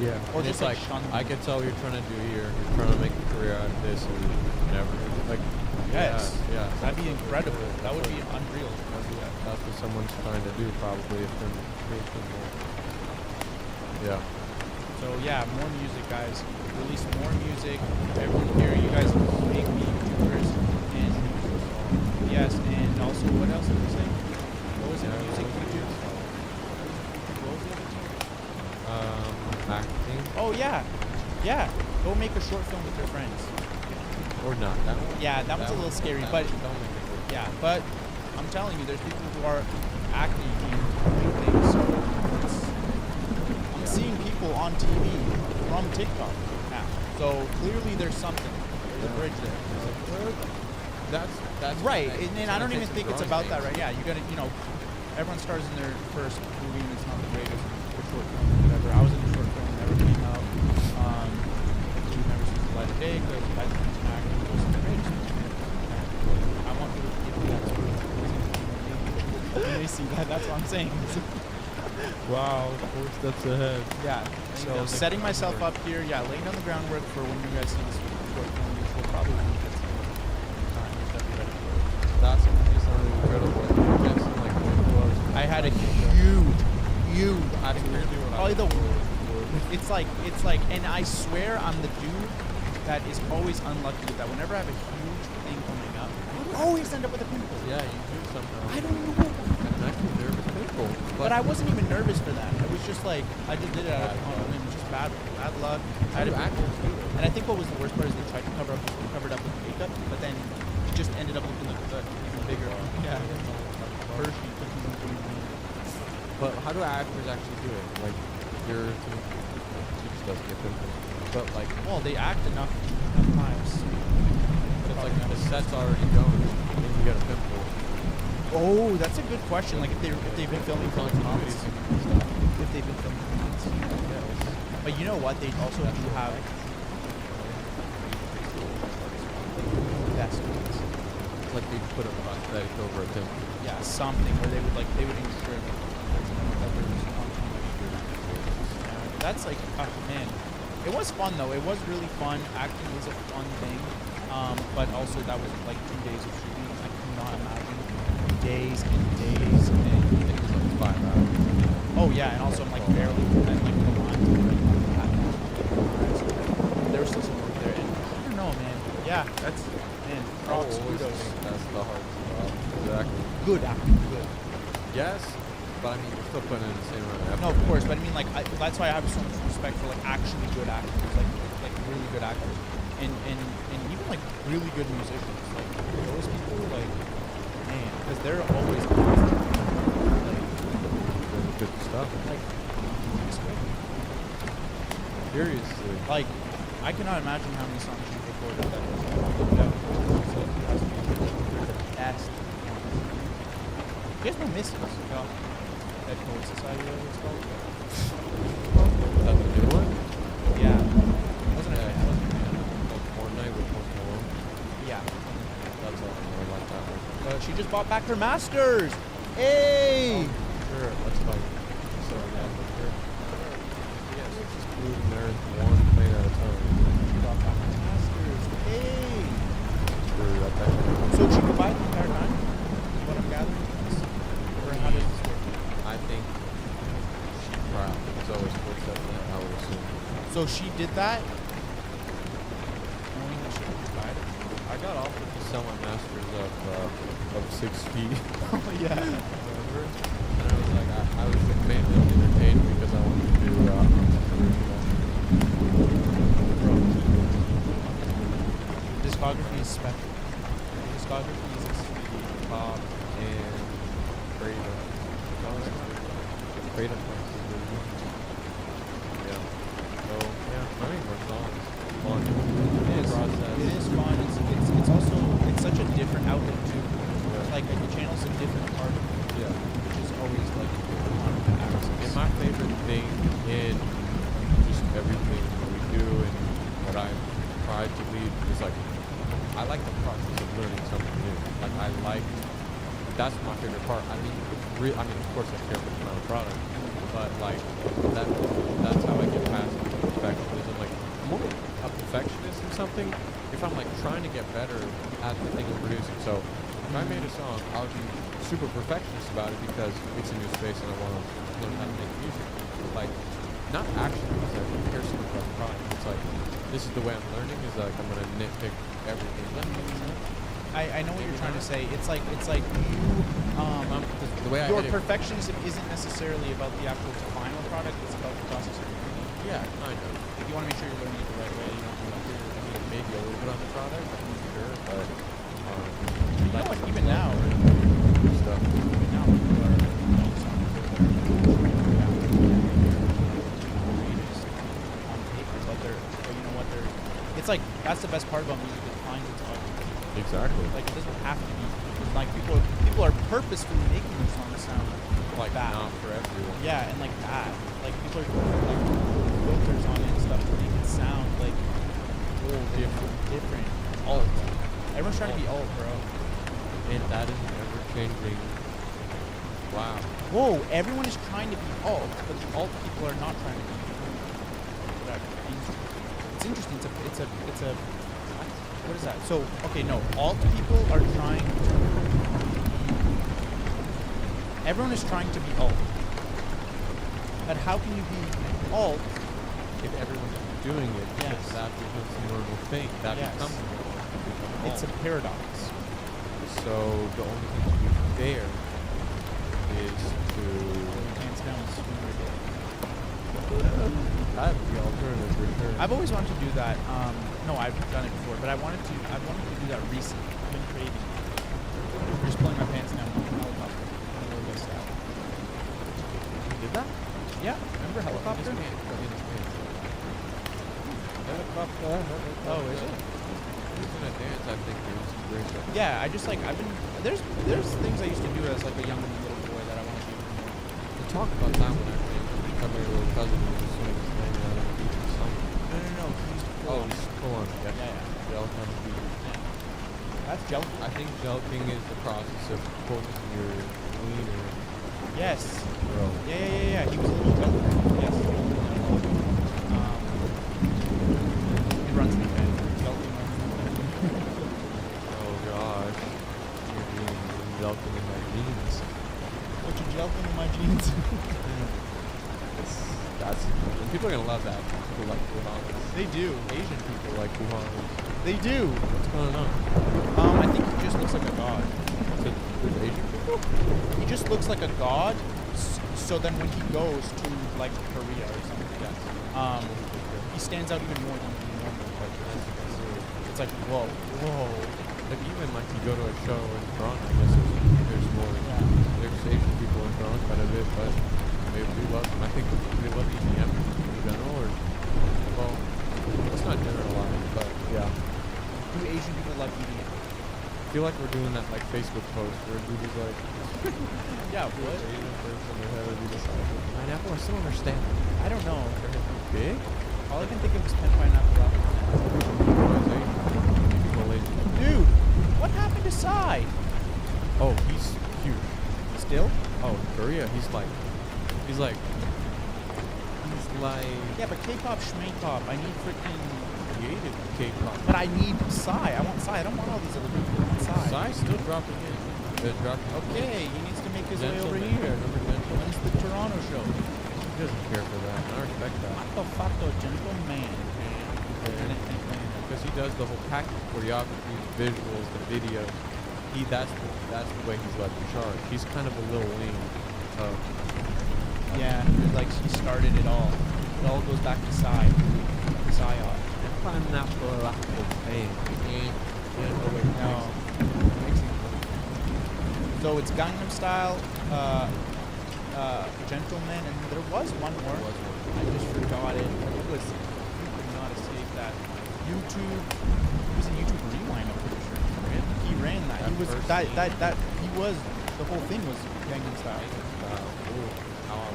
Yeah. Or And just it's like shun them. I can tell what you're trying to do here. You're trying to make a career out of this, and never like. Yes. Yeah. That'd be incredible. That would be unreal. That's what someone's trying to do, probably, if they're making more. Yeah. So yeah, more music, guys. Release more music. Everyone here, you guys make me YouTubers, and yes, and also what else did we say? What was it? Music YouTube. What was the other thing? Acting Oh yeah, yeah. Go make a short film with your friends. or not. That one. Yeah, that one's a little scary, but don't make it. yeah, but I'm telling you, there's people who are acting and doing things. So I'm seeing people on TV from TikTok now. So clearly there's something. There's a bridge there. That's Right, nice. and I don't even think it's about that, right? Yeah. Yeah, you gotta, everyone stars in their first movie and it's not the greatest, or short film, or whatever. I was in a short film, never came out. It never sees the light of day because I think it's an actor who wasn't the greatest. I want people to give me that sort of when they see that, that's what I'm saying. Wow, 4 steps ahead. Yeah, so setting myself up here, laying down the groundwork for when you guys see this short film, which will probably be this time. Just be ready for it. That's just incredible. Just like 24 hours. I had a huge, That's really what I probably was it's like, and I swear I'm the dude that is always unlucky with that. Whenever I have a huge thing coming up, I always end up with a pimple. Yeah, you do somehow. I don't know. I'm actually nervous people. But I wasn't even nervous for that. It was just like, I just did it out of it was just bad luck. I had a actors do it? And I think what was the worst part is they tried to cover it up with makeup, but then it just ended up looking like even bigger. Yeah. Hershey cookies and cream. But how do actors actually do it? Like, she just doesn't get pimples. But like, Well, they act enough times. it's like the set's already going, and you get a pimple. Oh, that's a good question. Like if they've been filming for like months. If they've been filming for months. But you know what? They also do have best ones. It's like they put a prosthetic over a temple. Yeah, something where they would ensure that there was continuity. Yeah, that's like, man, it was fun though. It was really fun. Acting was a fun thing, but also that was like 2 days of shooting. I cannot imagine days and days and It was like 5 hours. oh yeah, and also I'm like barely and like the lines were like there was still some work there, and I don't know, man. Yeah, that's man. Props, kudos. That's the hard job. Exactly. Good acting, good. Yes, but I mean, you're still putting in the same amount of effort. No, of course, but I mean, like, that's why I have so much respect for like actually good actors, like really good actors, and even like really good musicians. Like those people, like man, because they're always like Good stuff. like it's great. Seriously. Like I cannot imagine how many songs you've recorded that was looked out. So it has to be the best. You guys know Misses? That Code Society, whatever it's called. That's the new one? Yeah. Wasn't it? Like Fortnite with Post Malone. Yeah. That's all I know about that one. She just bought back her masters. Hey! Sure, let's go. So yeah, for sure. Yes, it's just moving there one plane at a time. She bought back her masters. Hey! Screw that back. So she could buy it the entire time? Is what I'm gathering? Or how does this work? I think she probably is always forced that, I would assume. So she did that knowing that she could just buy it? I got offered to sell my masters of 6 feet. Oh, yeah. Remember? And I was like, I was mainly entertained because I wanted to do original. Discography is special. Discography is extremely Pop and Brainrot. Brainrot. Yeah. So yeah, I mean more songs. Fun. It is. Process. It is fun. It's also it's such a different outlet too. Yeah. Like the channel's a different part of it, Yeah. which is always like fun to access. And my favorite thing in just everything that we do and what I try to lead is like I like the process of learning something new. Like that's my favorite part. I mean, I mean, of course I care about the final product, but like that's how I get past perfectionism. Like I'm more a perfectionist in something if I'm like trying to get better at the thing I'm producing. So if I made a song, I would be super perfectionist about it because it's a new space and I want to learn how to make music. Like not actually because I care so much about the product. It's like this is the way I'm learning. Is like I'm gonna nitpick everything. Does that make sense? I know what you're trying to say. It's like you The way your I edit, perfectionism isn't necessarily about the actual final product. It's about the process of creating it. yeah, kind of. You want to make sure you're learning it the right way. You don't want to I mean, maybe a little bit on the product, I'm not sure, but you know what? Even now, stuff. even now, people are making songs that are greatest on paper, but you know what? It's like that's the best part about music. It finds its audience. Exactly. Like it doesn't have to be. Because, like people are purposefully making their songs sound Like that. not for everyone. Yeah, and like that. Like people are putting like filters on it and stuff to make it sound like old, different. Alt. Everyone's trying to be alt, bro. And that is an ever changing. Wow. Whoa, everyone is trying to be alt, but the alt people are not trying to be whatever. It's interesting. It's a what is that? So, okay, no. Alt people are trying to be... Everyone is trying to be alt. But how can you be alt If everyone is doing it, Yes. that becomes the normal thing. That Yes. becomes normal. It's a paradox. So the only thing to be fair is to... Hands down, swing right there. That would be alternative for sure. I've always wanted to do that. No, I've done it before, but I wanted to do that recently. I've been craving it. I'm just pulling my pants down on a helicopter. You did that? Yeah, remember helicopter? Helicopter. Oh, is it? He was in a dance, I think. It was great. Yeah, I just like I've been there's things I used to do as like a young little boy that I want to do more. We talk about that when I become a little cousin who was doing his thing on the beach or something. No. He's Oh, he's full on. Yeah. yeah. Jelk on the beach. That's jelly. I think jelking is the process of pulling your wiener. Yes. Bro. Yeah. He was a little jelly. Yes. It runs in the family. Jelking runs in the family. Oh gosh. You're being jelking in my jeans. What you jelking in my jeans? That's people are gonna love that. People like Buhanas. They do. Asian people like Buhanas. They do. What's going on? I think he just looks like a god. With Asian people? He just looks like a god. So then when he goes to like Korea or something, he stands out even more than the normal person. It's like whoa. Like even like you go to a show in Toronto, I guess there's more. Yeah. There's Asian people in Toronto quite a bit, but we love them. I think we love EDM in general, or well, let's not generalize, but yeah. Do Asian people love EDM? I feel like we're doing that like Facebook post where dude is like, Yeah, what? Asian person or whatever we decide. Pineapple, I still don't understand. I don't know. Big? All I can think of is pineapple apple. Dude, what happened to Psy? Oh, he's huge. Still? Oh, Korea, he's like, Yeah, but K-pop, schmay-pop. I need freaking creative K-pop. But I need Psy. I want Psy. I don't want all these other people. I want Psy. Psy's still dropping in. They're dropping. Okay, he needs to make his way over Gentleman. here. Remember Gentleman? When's the Toronto show? He doesn't care for that. I respect that. What the fuck, though, gentleman? Because he does the whole package, choreography, the visuals, the video. That's the way he's led the charge. He's kind of a little wing of. Yeah, like he started it all. It all goes back to Psy. Psy-off. Pineapple apple pain. No. So it's Gangnam Style, Gentleman, and there was one more. I just forgot it. It was. You could not have saved that. YouTube. It was a YouTube Rewind. I'm pretty sure. He ran that. He was that. He was. The whole thing was Gangnam Style.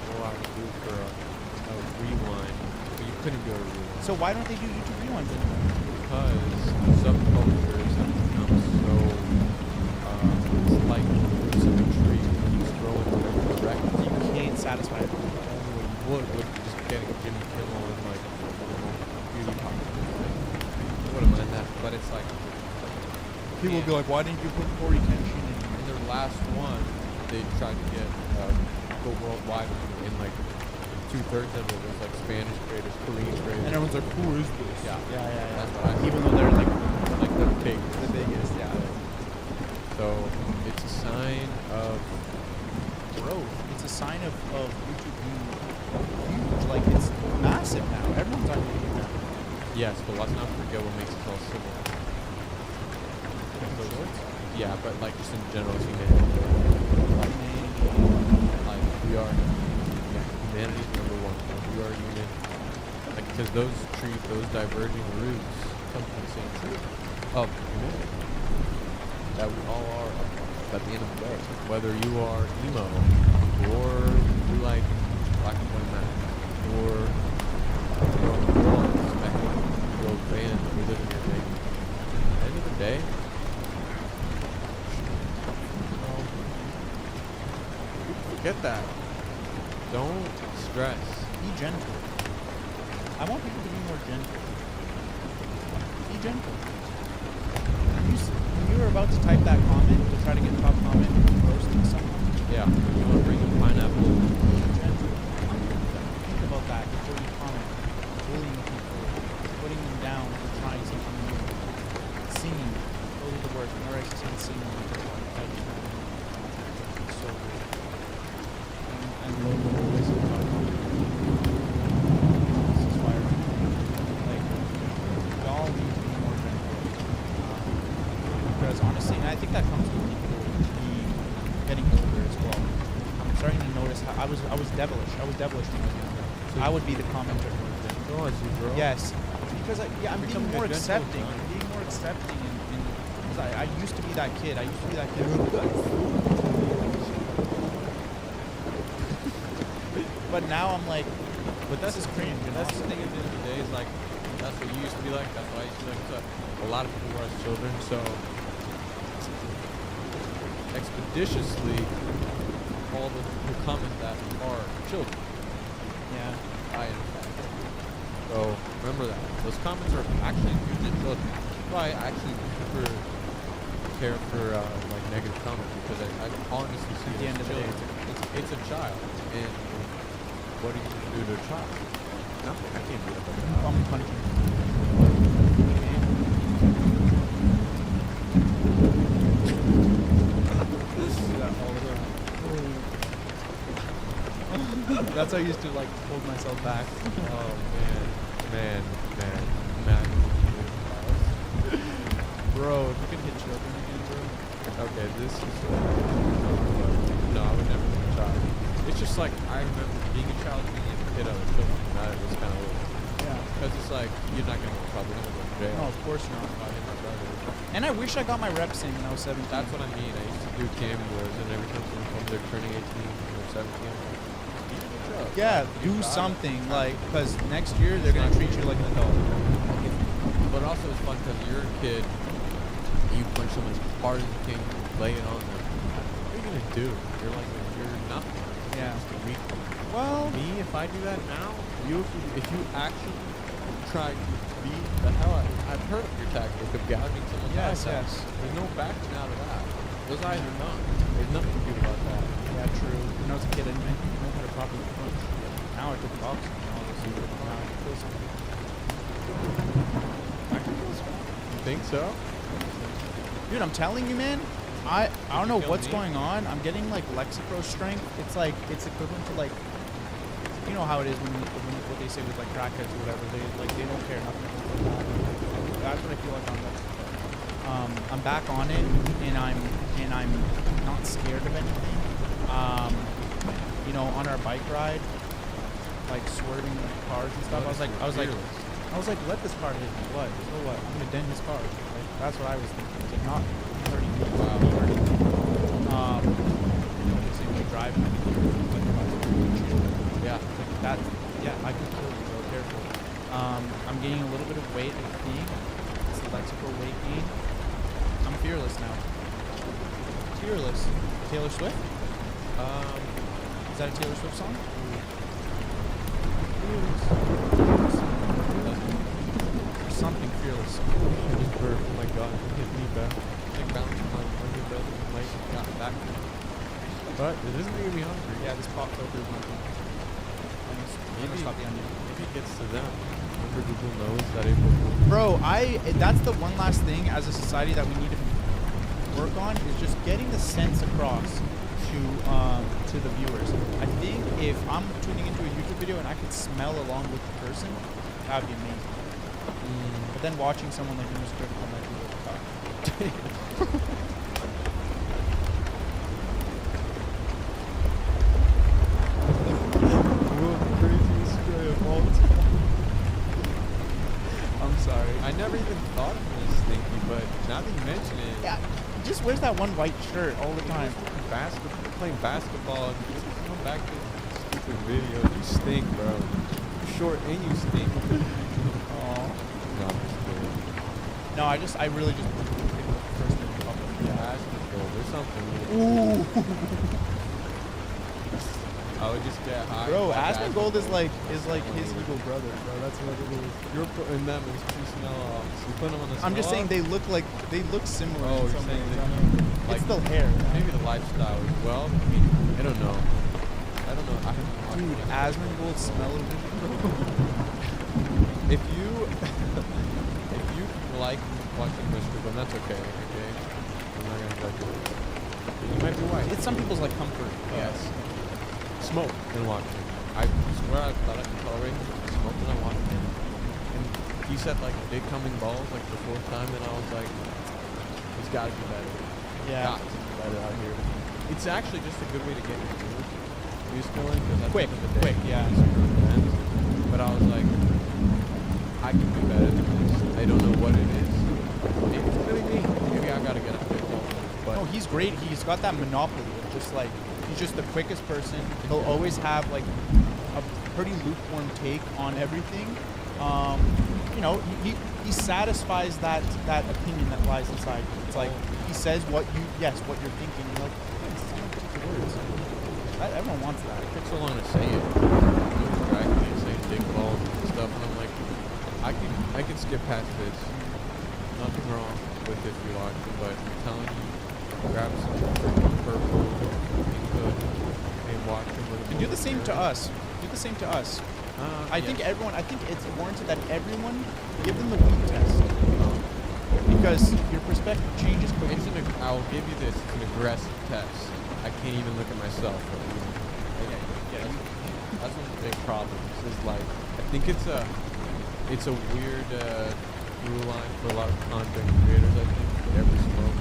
What I would do for a rewind, but you couldn't do a rewind. So why don't they do YouTube Rewinds anymore? Because subcultures have become so, it's like roots of a tree that keeps growing whenever you direct. You can't satisfy it. Only what you would just getting Jimmy Kimmel and like beauty pop. I wouldn't mind that, but it's like People will be like, why didn't you put more retention in their last one, they tried to get go worldwide in like 2/3 of it was like Spanish creators, Korean creators. And everyone's like, who is this? Yeah. That's what I think. Even though they're like the big. the biggest, yeah. So it's a sign of Growth. It's a sign of YouTube being huge. Like it's massive now. Everyone's on YouTube now. yes, but let's not forget what makes us all similar. Yeah, but like just in general, it's humanity. Like we are, humanity is number one. Like, we are human. Like because those diverging roots come from the same truth of humanity. That we all are at the end of the day. Whether you are emo or you like black and white matter or go band that we live in your day. At the end of the day. Get that. Don't stress. Be gentle. I want people to be more gentle. Be gentle. When you were about to type that comment to try to get the top comment roasting someone. Yeah. You want to bring a pineapple. Be gentle. Think about that before you comment. Bullying people. Putting them down for trying something new. Singing. Those are the words. Whenever I see singing, so good. And local voice of God. This is fire. Like, we all need to be more gentle. Because honestly, and I think that comes with people getting older as well. I'm starting to notice how I was devilish. I was devilish when I was younger. So I would be the commenter. As you grow. Yes. Because I'm being Becoming more a gentle accepting. son. I'm being more accepting and because I used to be that kid. I used to be that kid. But now I'm like, But that's this is the cringe. thing. You know? That's the thing. At the end of the day, is like that's what you used to be like. That's why I used to be like. So a lot of people were as children. So expeditiously, all the people comment that are children. Yeah. I am. So remember that. Those comments are actually huge at children. That's why I actually super care for like negative comments because I honestly see At the it end as of the day, children. It's a child, and what are you going to do to a child? Nothing. I can't do that. I'm punching. Do that all the time. That's how I used to like hold myself back. Oh man. Bro, if you could hit children again, bro. Okay, this is no, I would never be a child. It's just like I remember being a child, being a kid, I was children. That was kind of weird. Yeah. Because it's like you're not gonna go to trouble, you're not gonna go to jail. No, of course not. I hit my brother. And I wish I got my reps in when I was 17. That's what I mean. I used to do cam wars, and every time someone comes, they're turning 18 or 17. I'm like, "You need a job." Yeah, Like, do you got it. something, like, because next year they're going to treat you like an adult. But also it's fun because you're a kid, you punch someone as hard as you can, you lay it on them. What are you gonna do? You're like, you're nothing. Yeah. Just a weak. Well, Me, if I do that now, if you actually try to beat the hell out, I've heard of your tactic of gouging someone's Yes, eyes out. yes. There's no backing out of that. Those eyes are done. There's nothing to do about that. yeah, true. When I was a kid, I didn't know how to properly punch. Now I took boxing and all this. Now I can feel something. I can feel something. You think so? Dude, I'm telling you, man. I don't know feel what's me? going on. I'm getting like Lexapro strength. It's like it's equivalent to like, you know how it is when what they say with like crackheads or whatever. They don't care nothing. That's what I feel like on Lexapro. I'm back on it, and I'm not scared of anything. You know, on our bike ride, like swerving cars and stuff. I was like, let this car hit me. What? So what? I'm gonna dent his car. Like, that's what I was thinking. Like, not hurting me. Wow. Hurting me. You know, just like driving. Yeah. Like that. Yeah, I can kill you, bro. Careful. I'm gaining a little bit of weight, I think. It's the Lexapro weight gain. I'm fearless now. Fearless. Taylor Swift? Is that a Taylor Swift song? Fearless. Or something fearless. Just for, oh my god, it hit me back. Like bouncing on your brother and like got back. But it isn't making me hungry. Yeah, this pop filter is not good. I'm gonna stop the onion. Maybe it gets to them. Remember Google knows that April Fool's. Bro, that's the one last thing as a society that we need to work on is just getting the sense across to the viewers. I think if I'm tuning into a YouTube video and I could smell along with the person, that would be amazing. But then watching someone like Noobz critical might be a little tough. I'm sorry. I never even thought of this Stinky, but now that you mention it, Yeah, he just wears that one white shirt all the time. playing basketball, and you just come back to stupid video. You stink, bro. You're short and you stink. Aw. No, I'm just kidding. No, I really just picked the first thing that popped up. Yeah, there's something. Ooh. I would just get high. Bro, watch Asmongold is like his Asmongold. evil brother, bro. That's what it is. You're putting them as two smell offs. You put them on the I'm just saying smell they look similar. Oh, in you're some saying ways. they I do. mean, Like, it's still hair. off. Maybe the lifestyle as well. I mean, I don't know. I don't know. Dude, Asmongold smell of it, bro. If you like watching Mr. But that's okay. Okay, I'm not gonna judge you. You might be white. It's some people's like comfort. Yes. Smoke and watching. I swear I thought I could tolerate smoke and I watched him. And he said like big coming balls like the fourth time, and I was like, he's got to be better. Yeah. Got to be better out here. It's actually just a good way to get your news feeling because Quick, yeah. But I was like, I can do better than this. I don't know what it is, Maybe it's gonna be me. Maybe I gotta get a bit more. But No, he's great. He's got that monopoly of just like he's just the quickest person. He'll always have like a pretty lukewarm take on everything. You know, he satisfies that opinion that lies inside you. It's like he says what you're thinking. You're like, yes, someone put the words. Everyone wants that. it took so long to say it. It was dragging me saying dick balls and stuff, and I'm like, I can skip past this. Nothing wrong with it if you watch it, but I'm telling you, grab some freaking purple and watch it. And do the same to us. Do the same to us. I think it's warranted that everyone give them the weed test. Because your perspective changes quickly. I'll give you this. It's an aggressive test. I can't even look at myself. That's one of the big problems. Is like, I think it's a weird through line for a lot of content creators. I think every smoke,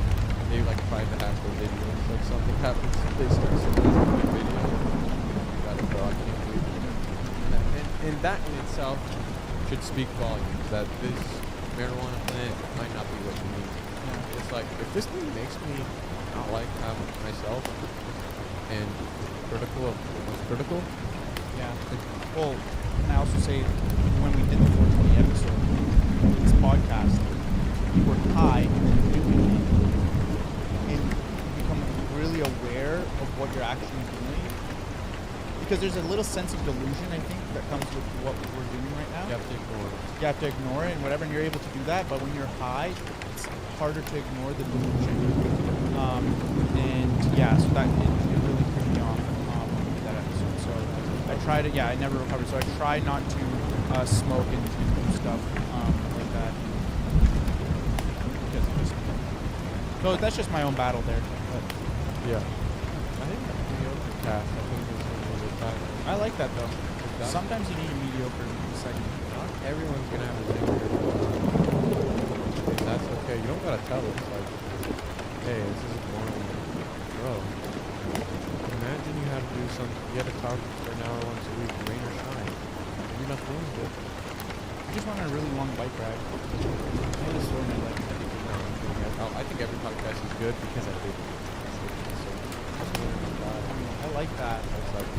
they like try to have their videos. Like something happens, they start sending a video. You gotta go. I can't believe it. And that in itself should speak volumes. That this marijuana plant might not be what you need. Yeah. It's like if this thing makes me not like having myself and critical of what's critical. Yeah. Well, and I also say when we did the 420 episode, this podcast, you were high and doing it, and you become really aware of what you're actually doing. Because there's a little sense of delusion, I think, that comes with what we're doing right now. You have to ignore it. You have to ignore it and whatever, and you're able to do that. But when you're high, it's harder to ignore the delusion. And yeah, so that it really put me off when we did that episode. So I try to, I never recovered. So I try not to smoke and do stuff like that. Because it just, so that's just my own battle there. But Yeah. I think mediocre cast. I think it's a little bit better. I like that though. Sometimes you need a mediocre segment. Not everyone's gonna have a zinger. And that's okay. You don't gotta tell us like, hey, this is boring. Bro, imagine you had to do something. You had to talk for an hour once a week, rain or shine. You're not doing good. I just went on a really long bike ride. I had to store my leg. I think every podcast is good because I did it. I like that. It's like,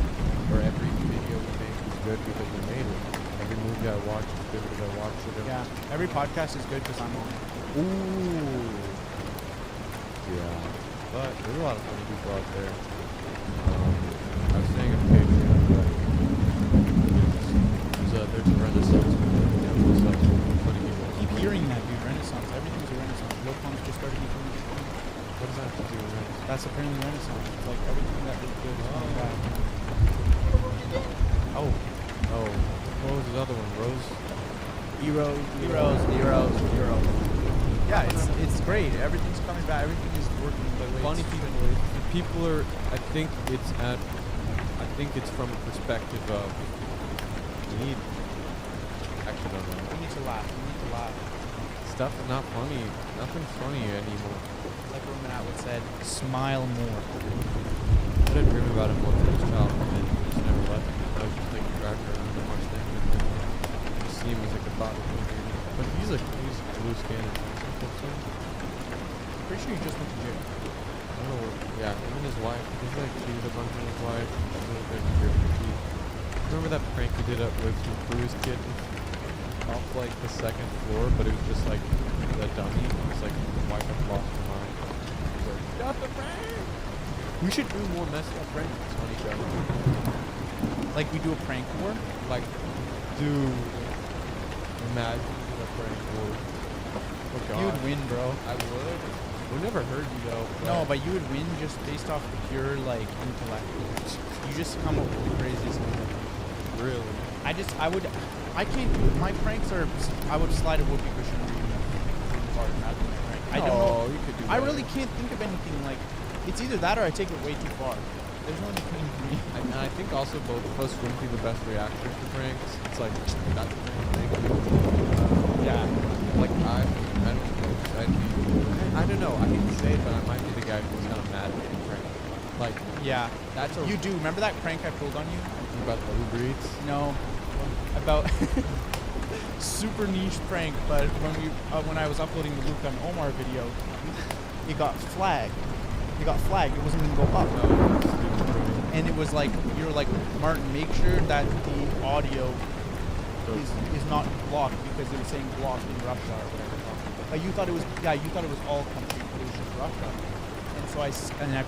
or every video we make is good because we made it. Every movie I watch is good because I watched it. Yeah, every podcast is good because I'm on it. Ooh. Yeah. But there's a lot of funny people out there. I was saying on Patreon, but there's a renaissance movement. There's like funny people. I keep hearing that, dude. Renaissance. Everything's a renaissance. Lil Pump's just started making music. What does that have to do with renaissance? That's apparently renaissance. It's like everything that is good is coming back. Oh. What was his other one? Rose? Heroes. Yeah, it's great. Everything's coming back. Everything is working the way Funny it's people. People are. I think it's from a perspective of need. Actually, no. We need to laugh. Stuff is not funny. Nothing's funny anymore. Like Roman Atwood said, smile more. I didn't dream about him once as a child, and it just never left me. I was just like dragged around and watched things, and then just see him as like a thought of him. But he's blue skin and something. Pretty sure you just went to jail. I don't know. Yeah, him and his wife. He's like cheated a bunch on his wife. Remember that prank he did up with him threw his kid off like the second floor, but it was just like the dummy. It's like the wife had lost her mind. He's like, "Stop the prank!" We should do more messed up pranks on each other. Like we do a prank war? Like, dude, imagine a prank war. Oh God. You would win, bro. I would. We never heard you though. No, but you would win just based off the pure like intellect. You just come up with the craziest thing. Really? I can't do it. My pranks are, I would slide a whoopee cushion really hard and that'd be my prank. I don't know. You could do I that. really can't think of anything like, it's either that or I take it way too far. There's no in between for me. And I think also both of us wouldn't be the best reactors to pranks. It's like, that's the prank. Yeah. Like, I don't know. I don't know. I hate to say it, but I might be the guy who's kind of mad at getting pranked. Like, Yeah. that's a... You do. Remember that prank I pulled on you? About the Uber Eats? No. About super niche prank, but when I was uploading the Luke and Omar video, it got flagged. It got flagged. It wasn't gonna go up. And it was like, you're like, Martin, make sure that the audio is not blocked, because they were saying blocked in Russia or whatever. Like you thought it was all country, but it was just Russia. And so I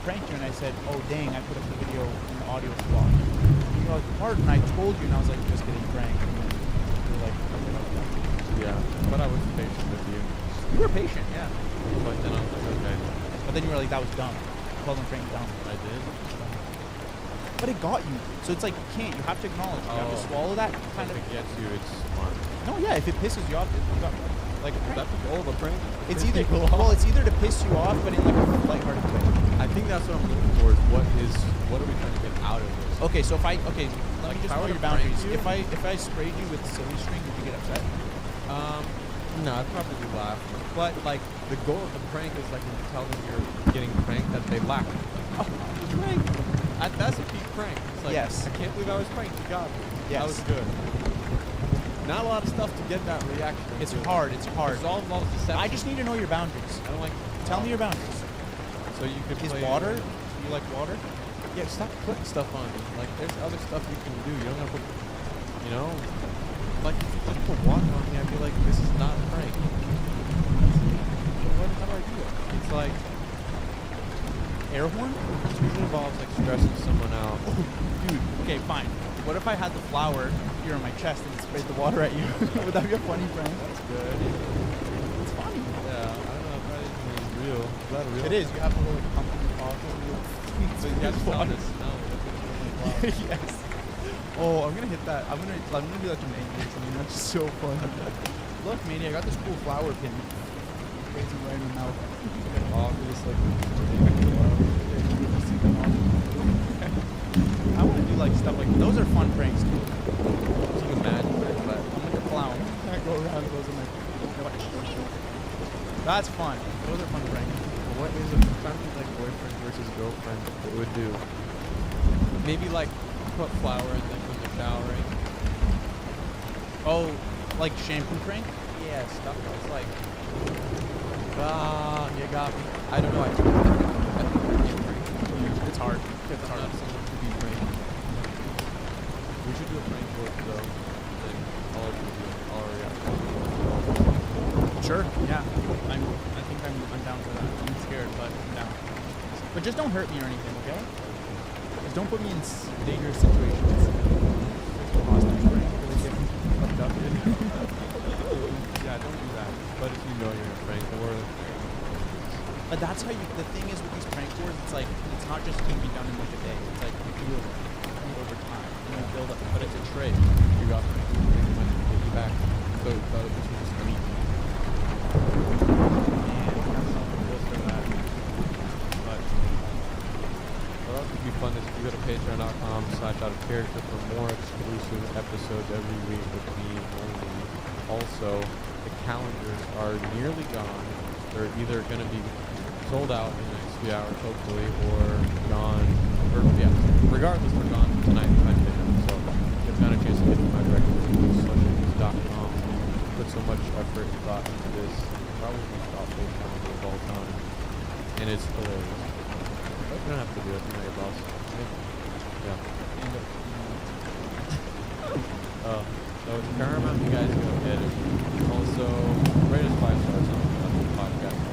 pranked you and I said, oh dang, I put up the video and the audio was blocked. And you're like, Martin, I told you, and I was like, just getting pranked. And then you're like, Yeah, but I was patient with you. you were patient, yeah. But then I was like, okay. But then you were like, that was dumb. I called him prank dumb. I did. But it got you. So it's like, you can't. You have to acknowledge. You have to swallow that kind of. If it gets you, it's smart. No, yeah. If it pisses you off, you got like a prank. That's the goal of a prank. It's either it's either to piss you off, but in like a lighthearted way. I think that's what I'm looking for. Is what are we trying to get out of this? Okay, so let me just know your boundaries. You? If I sprayed you with silly string, would you get upset? No, I'd probably laugh. But like the goal of the prank is like when you tell them you're getting pranked, that they laugh. Oh, prank. That's a peak prank. It's like, Yes. I can't believe I was pranked. You got me. Yes. That was good. Not a lot of stuff to get that reaction. It's hard. It's hard. It's all involves deception. I just need to know your boundaries. I don't like. Tell me your boundaries. So you could Is play water? Do you like water? Yeah, stop putting stuff on me. Like, there's other stuff you can do. You don't have to put, you know, like if you just put water on me, I'd be like, this is not a prank. How do I do it? It's like Air horn? it usually involves like stressing someone out. Dude, okay, fine. What if I had the flour here on my chest and sprayed the water at you? Would that be a funny prank? That's good. It's funny. Yeah, I don't know if that is real. Is that real? It is. You have a little pump in your pocket. So you have to water. smell it. Yes. Oh, I'm gonna hit that. I'm gonna do that to Manny. I mean, that's so fun. Look, Manny, I got this cool flower pin. Crazy right in the mouth. Obvious, like, I want to do like stuff like those are fun pranks too. you can imagine, but I'm like a clown. I go around those and like. That's fun. Those are fun pranks. what is a something like boyfriend versus girlfriend that would do? Maybe like put flour in them when they're showering. Oh, like shampoo prank? Yeah, stuff that's like, you got me. I don't know. I think it's prank. It's hard. It's hard. Not someone to be pranked. We should do a prank book though. Then all our videos, all our reactions. Sure. Yeah. I think I'm down for that. I'm scared, but I'm down. But just don't hurt me or anything, okay? Just don't put me in dangerous situations. Hostage prank. Really get abducted. Yeah, don't do that. But if you know you're a prank, or But that's how you. The thing is with these prank wars, it's like it's not just can be done in like a day. It's like you do it over time. You know, build up. but it's a trade. You got me. Make the money to get you back. So this was just me. What else would be fun is if you go to patreon.com/out-of-character for more exclusive episodes every week with me only. Also, the calendars are nearly gone. They're either going to be sold out in the next few hours, hopefully, or gone. Or yeah, regardless, they're gone tonight if I fit them. So if you have a chance to get to my direct slushy.com. Put so much effort and thought into this. Probably the most thoughtful calendar of all time, and it's hilarious. But you don't have to do it. You're not your boss. Yeah. So it's paramount. You guys go get it. Also, rate us 5 stars on the podcast.